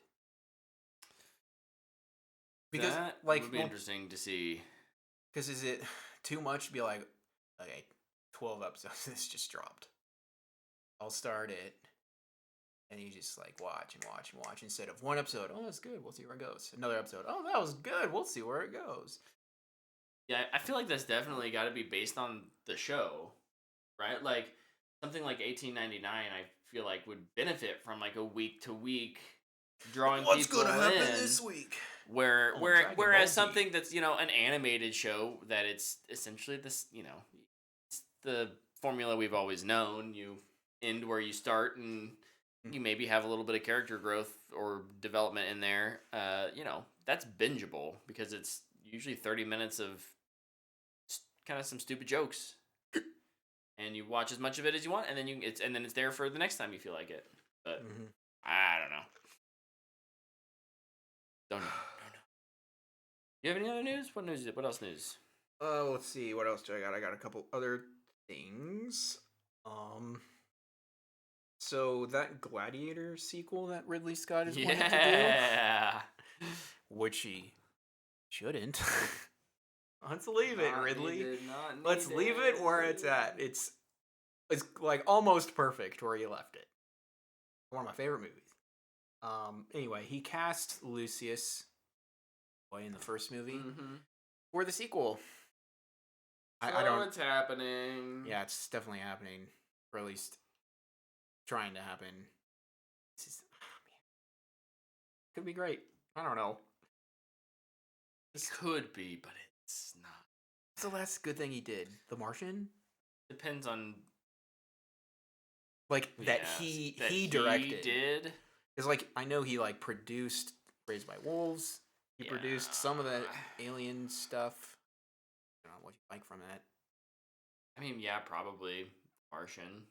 Because that like would be interesting to see. Because is it too much to be like, okay, 12 episodes, this just dropped. I'll start it, and you just like watch and watch and watch instead of one episode. Oh, that's good. We'll see where it goes. Another episode. Oh, that was good. We'll see where it goes. Yeah, I feel like that's definitely got to be based on the show, right? Like something like 1899, I feel like would benefit from like a week to week drawing What's people gonna happen in. this week? Whereas something that's an animated show that it's essentially this it's the formula we've always known. You end where you start, and you maybe have a little bit of character growth or development in there. That's bingeable because it's usually 30 minutes of kind of some stupid jokes, and you watch as much of it as you want, and then it's there for the next time you feel like it. But I don't know. Don't know. You have any other news? What news? What else news? Let's see. What else do I got? I got a couple other things. So that Gladiator sequel that Ridley Scott is wanting to do, which he shouldn't. Let's leave it, Ridley. Let's leave it where it's at. It's like almost perfect where you left it. One of my favorite movies. Anyway, he cast Lucius in the first movie for the sequel. I don't. It's happening. Yeah, it's definitely happening, or at least trying to happen. Could be great. I don't know. It could be, but it's not. What's the last good thing he did? The Martian? Depends on that he directed. He did. Because I know he produced Raised by Wolves. He produced some of the Alien stuff. I don't know what you like from that. I mean, yeah, probably Martian.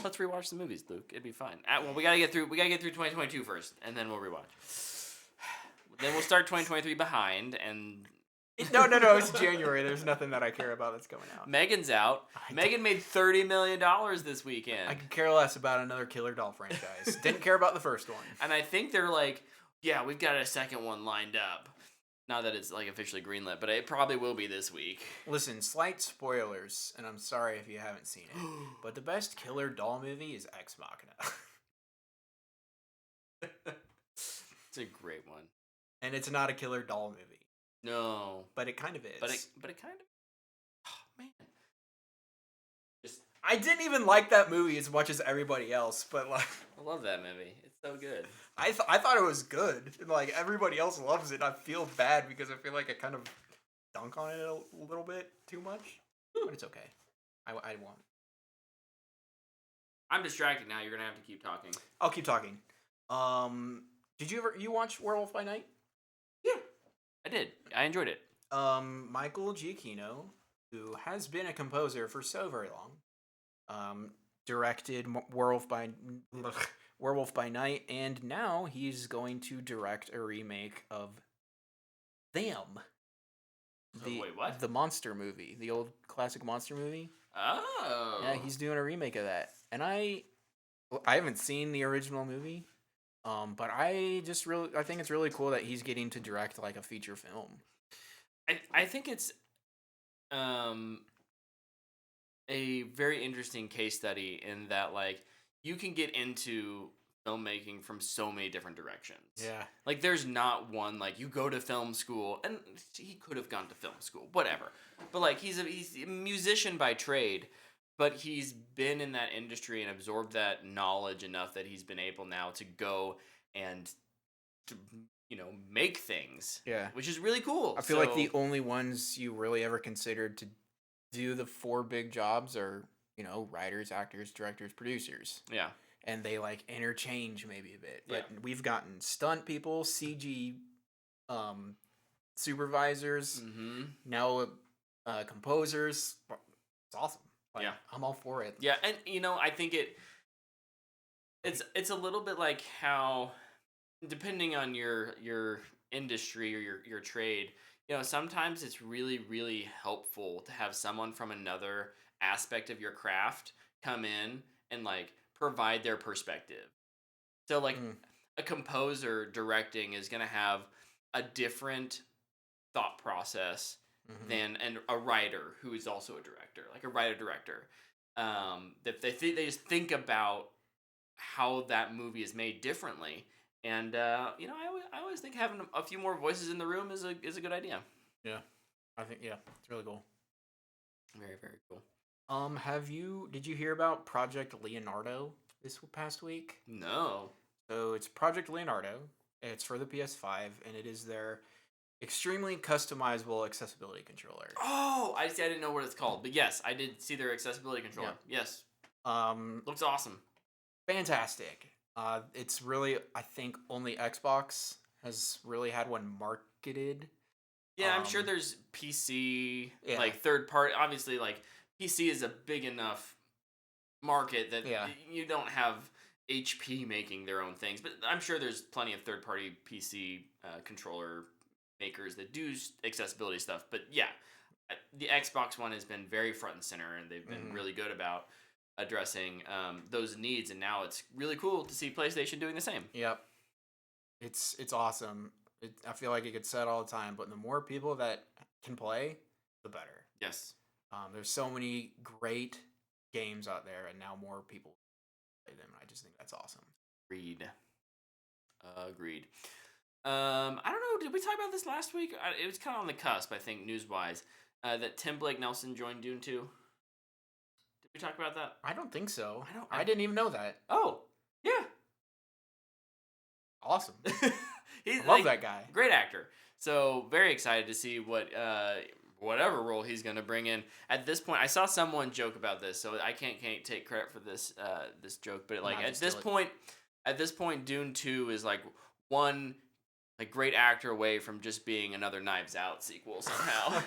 Let's rewatch the movies, Luke. It'd be fine. Well, we gotta get through 2022 first, and then we'll rewatch. Then we'll start 2023 behind, and No. It's January. There's nothing that I care about that's coming out. Megan's out. Megan made $30 million this weekend. I could care less about another Killer Doll franchise. Didn't care about the first one. And I think they're like, yeah, we've got a second one lined up. Not that it's officially greenlit, but it probably will be this week. Listen, slight spoilers, and I'm sorry if you haven't seen it, but the best Killer Doll movie is Ex Machina. It's a great one. And it's not a Killer Doll movie. No. But it kind of is. But it kind of... Oh, man. I didn't even like that movie as much as everybody else, but I love that movie. It's so good. I thought it was good. And, everybody else loves it. I feel bad because I feel like I kind of dunk on it a little bit too much. But it's okay. I won't. I'm distracted now. You're going to have to keep talking. I'll keep talking. Did you watch Werewolf by Night? Yeah. I did. I enjoyed it. Michael Giacchino, who has been a composer for so very long, Directed Werewolf by Night, and now he's going to direct a remake of Them, Wait, what? the monster movie, the old classic monster movie. Oh. Yeah, he's doing a remake of that, and I haven't seen the original movie, but I think it's really cool that he's getting to direct like a feature film. I think it's um a very interesting case study in that like you can get into filmmaking from so many different directions. Yeah. Like there's not one like you go to film school, and he could have gone to film school, whatever. But like he's a musician by trade, but he's been in that industry and absorbed that knowledge enough that he's been able now to go and to, make things. Yeah. Which is really cool. I feel like the only ones you really ever considered to do the 4 big jobs are, writers, actors, directors, producers. Yeah. And they like interchange maybe a bit. But we've gotten stunt people, CG supervisors, now composers. It's awesome. Like, I'm all for it. Yeah, and I think it's a little bit like how, depending on your industry or your trade, sometimes it's really, really helpful to have someone from another aspect of your craft come in and like provide their perspective. So like a composer directing is going to have a different thought process than a writer who is also a director, like a writer-director. That they just think about how that movie is made differently. And I always think having a few more voices in the room is a good idea. Yeah, I think it's really cool. Very, very cool. Did you hear about Project Leonardo this past week? No. So it's Project Leonardo. It's for the PS5, and it is their extremely customizable accessibility controller. Oh, I didn't know what it's called, but yes, I did see their accessibility controller. Yeah. Yes. Looks awesome. Fantastic. It's really, I think, only Xbox has really had one marketed. Yeah, I'm sure there's PC, like third party. Obviously, like PC is a big enough market that you don't have HP making their own things, but I'm sure there's plenty of third party PC controller makers that do accessibility stuff. But yeah, the Xbox one has been very front and center, and they've been really good about addressing those needs, and now it's really cool to see PlayStation doing the same. Yep, it's awesome. I feel like it gets said all the time, but the more people that can play, the better. Yes. There's so many great games out there, and now more people play them. I just think that's awesome. Agreed. I don't know. Did we talk about this last week? It was kind of on the cusp, I think, news-wise, that Tim Blake Nelson joined Dune 2. Did we talk about that? I don't think so. I didn't even know that. Oh, yeah. Awesome. I love that guy. Great actor. So very excited to see what whatever role he's going to bring in. At this point, I saw someone joke about this, so I can't take credit for this joke. But like at this point, Dune 2 is like one like great actor away from just being another Knives Out sequel somehow.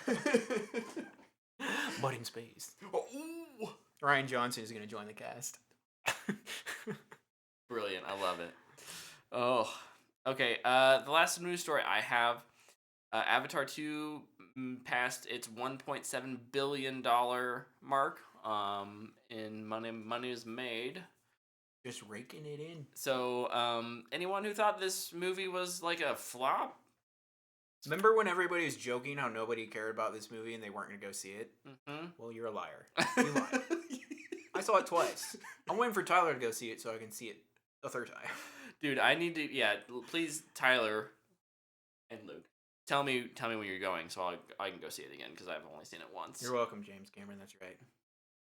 But in space. Oh. Ryan Johnson is going to join the cast. Brilliant. I love it. Oh. Okay, the last news story I have, Avatar 2 passed its $1.7 billion mark in money is made. Just raking it in. So, anyone who thought this movie was like a flop? Remember when everybody was joking how nobody cared about this movie and they weren't going to go see it? Mm-hmm. Well, you're a liar. You lied. I saw it twice. I'm waiting for Tyler to go see it so I can see it a third time. Dude, I need to. Yeah, please, Tyler and Luke, tell me when you're going, so I can go see it again because I've only seen it once. You're welcome, James Cameron. That's right.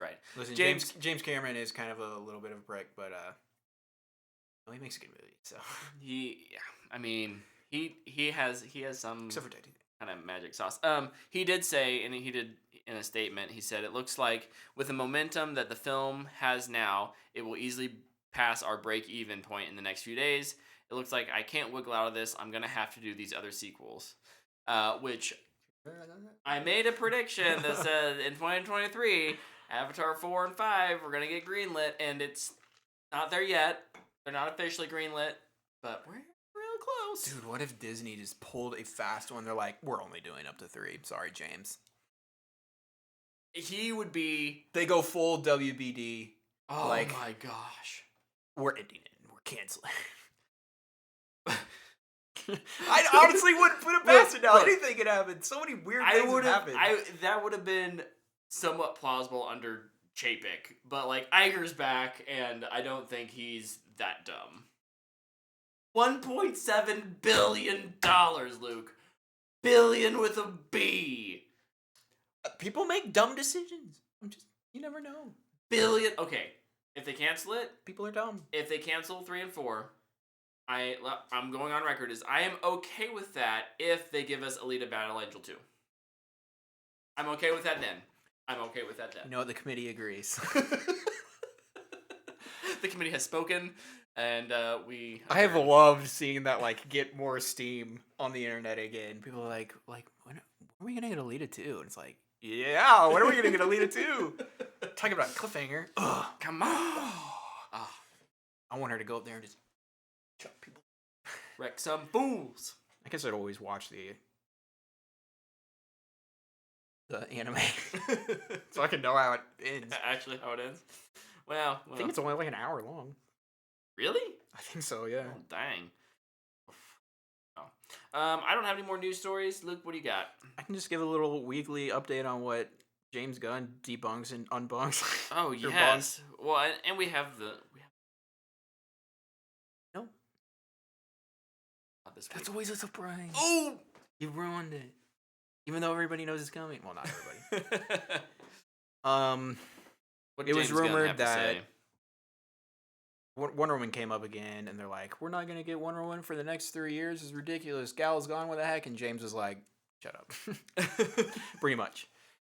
Right. Listen, James Cameron is kind of a little bit of a prick, but he makes a good movie. So he has some except for Titanic kind of magic sauce. He did say, and he did in a statement, he said, "It looks like with the momentum that the film has now, it will easily pass our break-even point in the next few days. It looks like I can't wiggle out of this. I'm going to have to do these other sequels." Which I made a prediction that said in 2023, Avatar 4 and 5, we're gonna get greenlit, and it's not there yet. They're not officially greenlit, but we're real close. Dude, what if Disney just pulled a fast one? They're like, we're only doing up to 3. Sorry, James. He would be. They go full WBD. Oh like, my gosh. We're ending it. We're canceling. I honestly wouldn't put it past it now. Anything could happen. So many weird things have happened. That would have been somewhat plausible under Chapek, but like Iger's back, and I don't think he's that dumb. $1.7 billion, Luke. Billion with a B. People make dumb decisions. You never know. Billion. Okay, if they cancel it, people are dumb. If they cancel 3 and 4, I'm going on record as I am okay with that if they give us Alita Battle Angel 2. I'm okay with that then. You know what? The committee agrees. The committee has spoken, and we. I have loved seeing that get more steam on the internet again. People are like, when are we gonna get Alita 2? And it's like, yeah, when are we gonna get Alita 2? Talking about cliffhanger. Ugh, come on. I want her to go up there and just chop people. Wreck some fools. I guess I'd always watch the anime. So I can know how it ends. Actually, how it ends? Well, I think it's only an hour long. Really? I think so, yeah. Oh, dang. Oh. I don't have any more news stories. Luke, what do you got? I can just give a little weekly update on what James Gunn debunks and unbunks. Oh, yes. Well, and we have the... No. That's always a surprise. Oh! You ruined it. Even though everybody knows it's coming. Well, not everybody. It was rumored that Wonder Woman came up again, and they're like, we're not going to get Wonder Woman for the next 3 years. It's ridiculous. Gal's gone. What the heck? And James was like, shut up. Pretty much.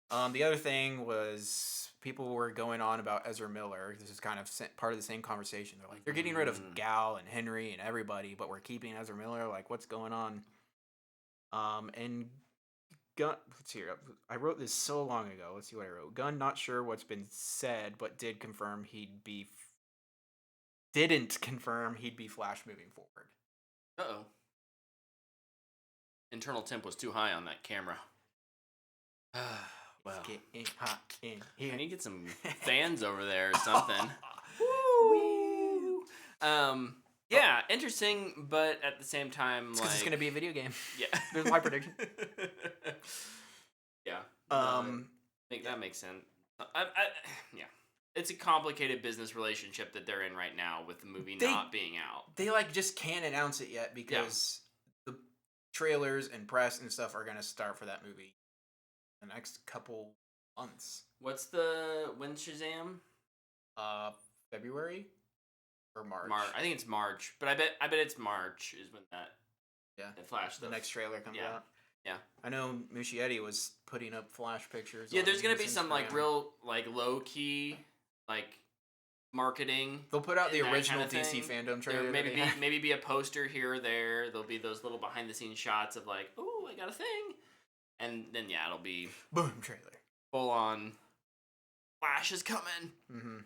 The other thing was people were going on about Ezra Miller. This is kind of part of the same conversation. They're like, they're getting rid of Gal and Henry and everybody, but we're keeping Ezra Miller. Like, what's going on? And Gunn, let's see. I wrote this so long ago. Let's see what I wrote. Gunn not sure what's been said, but didn't confirm he'd be Flash moving forward. Uh-oh. Internal temp was too high on that camera. Well, it's getting hot in here. I need to get some fans over there or something. Woo! Yeah, interesting, but at the same time, because it's gonna be a video game. Yeah, there's my prediction. Yeah, I think that makes sense. Yeah, it's a complicated business relationship that they're in right now with the movie not being out. They just can't announce it yet because the trailers and press and stuff are gonna start for that movie the next couple months. When's Shazam? February or March? I think it's March, but I bet it's March is when that Flash the next trailer comes out. Yeah, I know Muschietti was putting up Flash pictures. Yeah, there's gonna be some real low key marketing. They'll put out the original DC fandom trailer. Maybe be a poster here or there. There'll be those little behind the scenes shots of oh, I got a thing, and then it'll be boom trailer. Full on Flash is coming. Mm-hmm.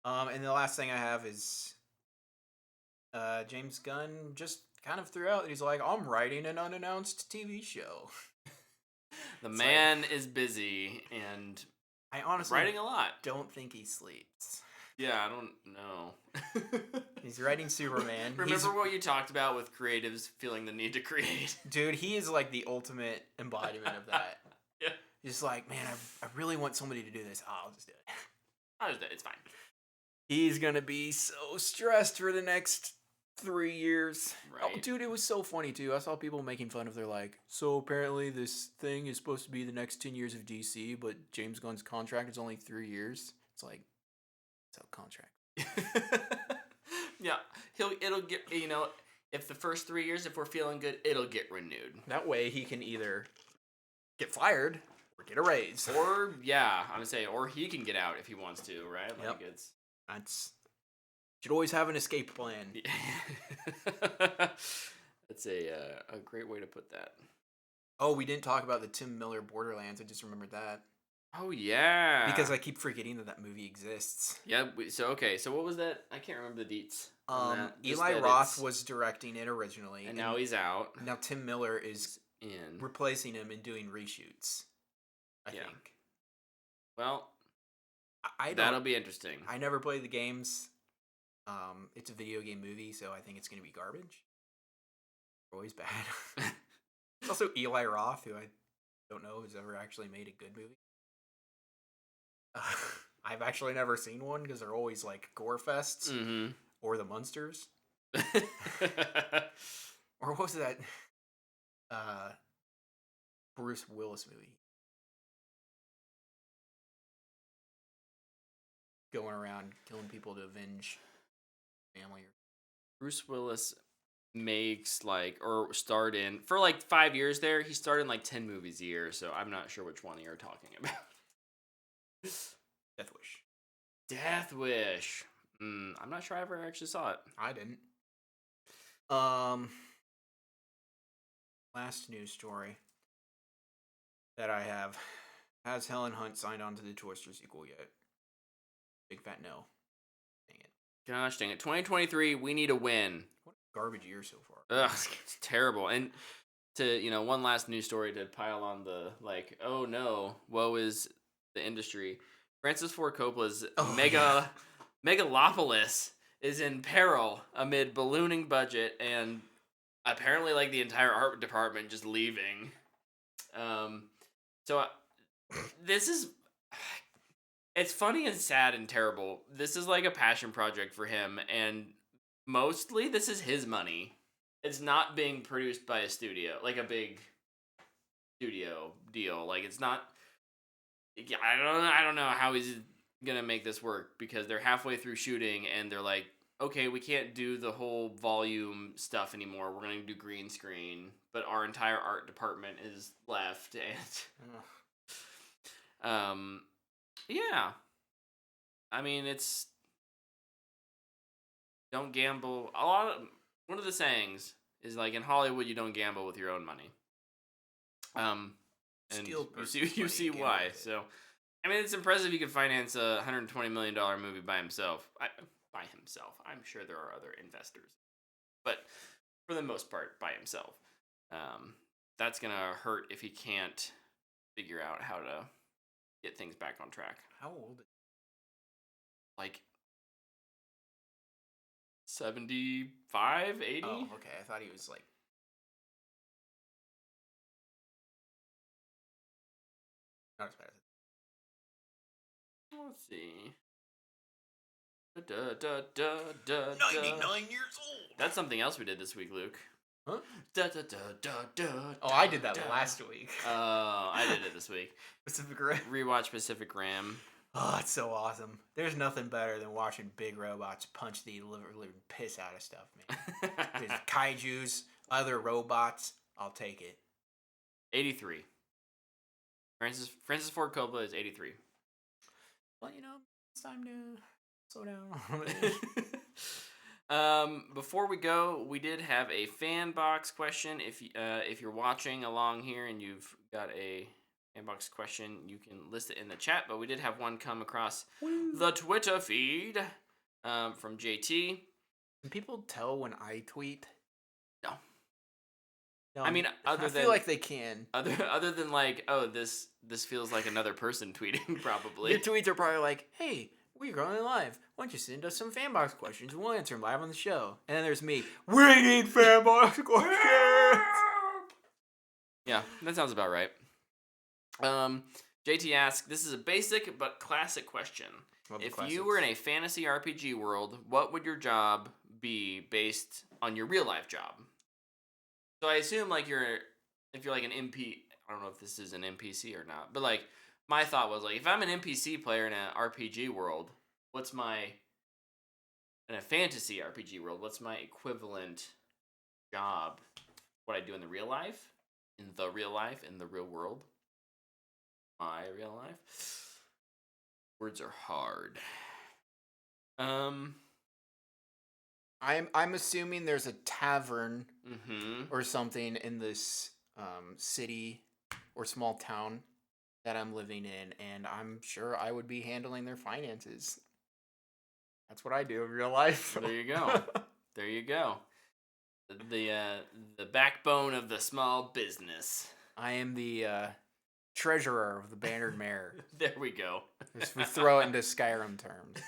And the last thing I have is James Gunn just kind of threw out that he's like, I'm writing an unannounced TV show. The man is busy, and I honestly writing a lot. Don't think he sleeps. Yeah, I don't know. He's writing Superman. Remember what you talked about with creatives feeling the need to create? Dude, he is the ultimate embodiment of that. Yeah. He's like, man, I really want somebody to do this. Oh, I'll just do it. It's fine. He's going to be so stressed for the next 3 years. Right. Oh, dude, it was so funny, too. I saw people making fun of, they're like, so apparently this thing is supposed to be the next 10 years of DC, but James Gunn's contract is only 3 years. It's like, it's a contract. Yeah, it'll get, if the first 3 years, if we're feeling good, it'll get renewed. That way he can either get fired or get a raise. Or, I'm going to say, or he can get out if he wants to, right? Yep. Should always have an escape plan. That's a great way to put that. Oh, we didn't talk about the Tim Miller Borderlands. I just remembered that. Oh yeah. Because I keep forgetting that movie exists. Yeah. So what was that? I can't remember the deets on that. Just Eli that Roth was directing it originally, and now he's out. Now Tim Miller is in. replacing him and doing reshoots. I think. Well, I that'll be interesting. I never played the games. It's a video game movie, so I think it's going to be garbage. Always bad. It's also Eli Roth, who I don't know has ever actually made a good movie. I've actually never seen one because they're always like gore fests or the Munsters. Or what was that Bruce Willis movie? Going around killing people to avenge family. Bruce Willis makes or starred in for like 5 years there. He starred in like 10 movies a year, so I'm not sure which one you're talking about. Death Wish. Death Wish. I'm not sure I ever actually saw it. I didn't. Last news story that I have. Has Helen Hunt signed on to the Toy Story sequel yet? Big fat no. Dang it. Gosh dang it. 2023, we need a win. What a garbage year so far. Ugh, it's terrible. And to, one last news story to pile on the, oh no, woe is the industry. Francis Ford Coppola's Megalopolis is in peril amid ballooning budget and apparently the entire art department just leaving. So this is, it's funny and sad and terrible. This is like a passion project for him, and mostly this is his money. It's not being produced by a studio, like a big studio deal. Like it's not. I don't know how he's gonna make this work because they're halfway through shooting and they're like, okay, we can't do the whole volume stuff anymore. We're gonna do green screen, but our entire art department is left, and yeah. I mean, it's don't gamble. One of the sayings is in Hollywood, you don't gamble with your own money. And you see why. So, I mean, it's impressive he could finance a $120 million movie by himself. I'm sure there are other investors, but for the most part, by himself. That's gonna hurt if he can't figure out how to get things back on track. How old? 75, 80? Oh, okay. I thought he was not as bad as Let's see. 99 years old. That's something else we did this week, Luke. Huh? Oh, I did that last week. I did it this week. Pacific Rim. Rewatch Pacific Rim. Oh, it's so awesome. There's nothing better than watching big robots punch the living piss out of stuff, man. There's kaijus, other robots. I'll take it. 83. Francis Ford Coppola is 83. Well, it's time to slow down. Before we go, we did have a Fanbox question. If you're watching along here and you've got a Fanbox question, you can list it in the chat. But we did have one come across the Twitter feed from JT. Can people tell when I tweet? No. No, I mean, I feel like they can. Other than this feels like another person tweeting, probably. Your tweets are probably like, hey, we're going live. Why don't you send us some Fanbox questions and we'll answer them live on the show. And then there's me. We need Fanbox questions. Yeah, that sounds about right. JT asks, this is a basic but classic question. If you were in a fantasy RPG world, what would your job be based on your real life job? So I assume if you're an NP, I don't know if this is an NPC or not, but my thought was if I'm an NPC player in an RPG world, in a fantasy RPG world, what's my equivalent job? What I do in the real life? In the real world? My real life? Words are hard. I'm assuming there's a tavern Mm-hmm. or something in this city or small town. that I'm living in, and I'm sure I would be handling their finances. That's what I do in real life. There you go. There you go. The backbone of the small business. I am the treasurer of the Bannered Mare. There we go. Just we throw it into Skyrim terms.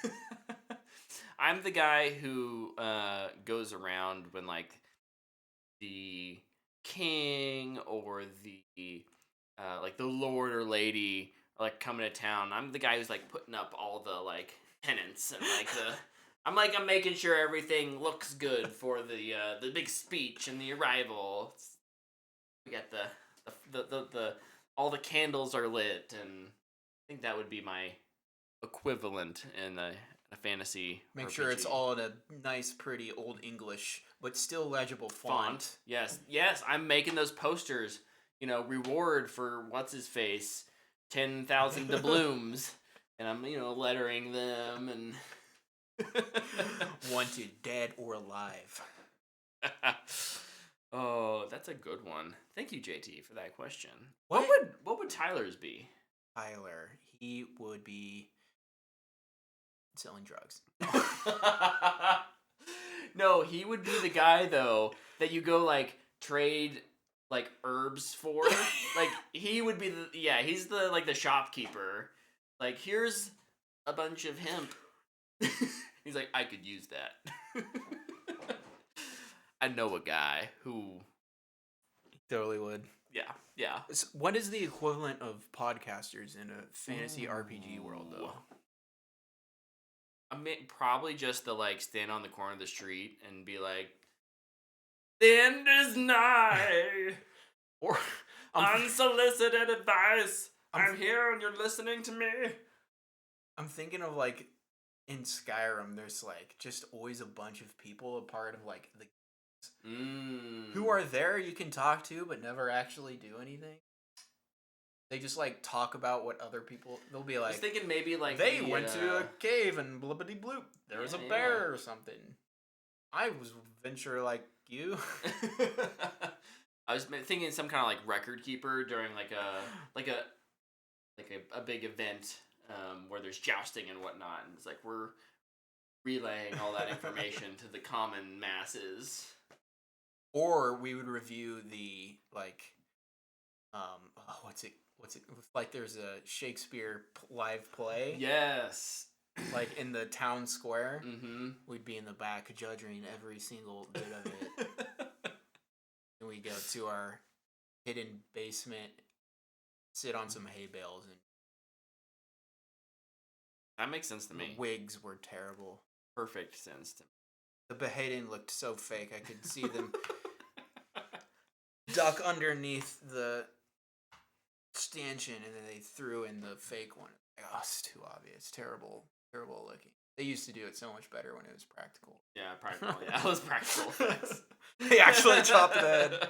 I'm the guy who goes around when like the king or the like the lord or lady are like coming to town. I'm the guy who's like putting up all the like pennants and like I'm making sure everything looks good for the big speech and the arrival. We got the all the candles are lit, and I think that would be my equivalent in a fantasy Make RPG. sure it's all in a nice, pretty old English, but still legible font. Yes, I'm making those posters. You know, reward for what's his face, 10,000 doubloons, and I'm lettering them and wanted dead or alive. Oh, that's a good one. Thank you, JT, for that question. What would Tyler's be? Tyler, he would be selling drugs. No, he would be the guy though that you go like trade like herbs for. Like he would be he's the like the shopkeeper. Like here's a bunch of hemp. He's like, I could use that. I know a guy who totally would. Yeah. What is the equivalent of podcasters in a fantasy RPG world, though? I mean, probably just to like stand on the corner of the street and be like, "The end is nigh." Or unsolicited advice. I'm here and you're listening to me. I'm thinking of like in Skyrim, there's like just always a bunch of people a part of like the who are there you can talk to but never actually do anything. They just like talk about what other people. They'll be like, I was thinking maybe like they went to a cave and blippity bloop. There was a bear or something. I was venture like you. I was thinking some kind of like record keeper during like a big event where there's jousting and whatnot, and it's like we're relaying all that information to the common masses. Or we would review the like, what's it? Like there's a Shakespeare live play. Yes. Like in the town square. Mm-hmm. We'd be in the back judging every single bit of it. And we go to our hidden basement, sit on some hay bales, and that makes sense to me. The wigs were terrible. Perfect sense to me. The beheading looked so fake. I could see them duck underneath the stanchion, and then they threw in the fake one. Oh, it's too obvious. Terrible looking. They used to do it so much better when it was practical. Yeah, practical. Yeah, it was practical. They actually chopped the head.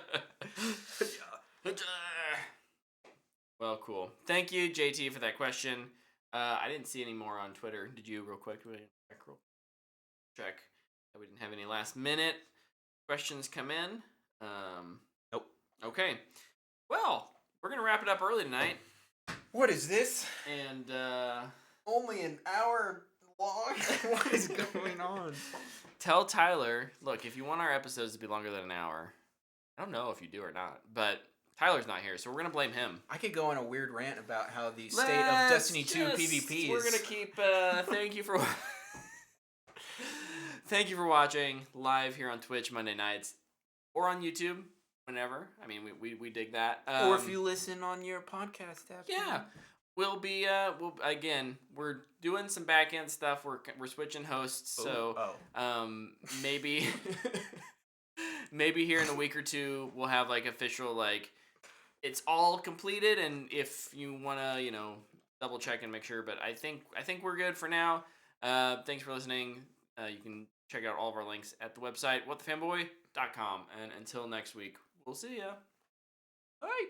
Well, cool. Thank you, JT, for that question. I didn't see any more on Twitter. Did you, real quick? Check. We didn't have any last minute questions come in. Nope. Okay. Well, we're gonna wrap it up early tonight. What is this? And only an hour long. What is going on? Tell Tyler, look, if you want our episodes to be longer than an hour, I don't know if you do or not, but Tyler's not here, so we're gonna blame him. I could go on a weird rant about how the state of Destiny 2 PvP is. We're gonna keep. Thank you for watching live here on Twitch Monday nights, or on YouTube whenever. I mean, we dig that. Or if you listen on your podcast app. Yeah, we'll be. We're doing some back end stuff. We're switching hosts, so maybe maybe here in a week or two we'll have like official like. It's all completed, and if you wanna, double check and make sure, but I think we're good for now. Thanks for listening. You can check out all of our links at the website whatthefanboy.com, and until next week, we'll see ya. Bye.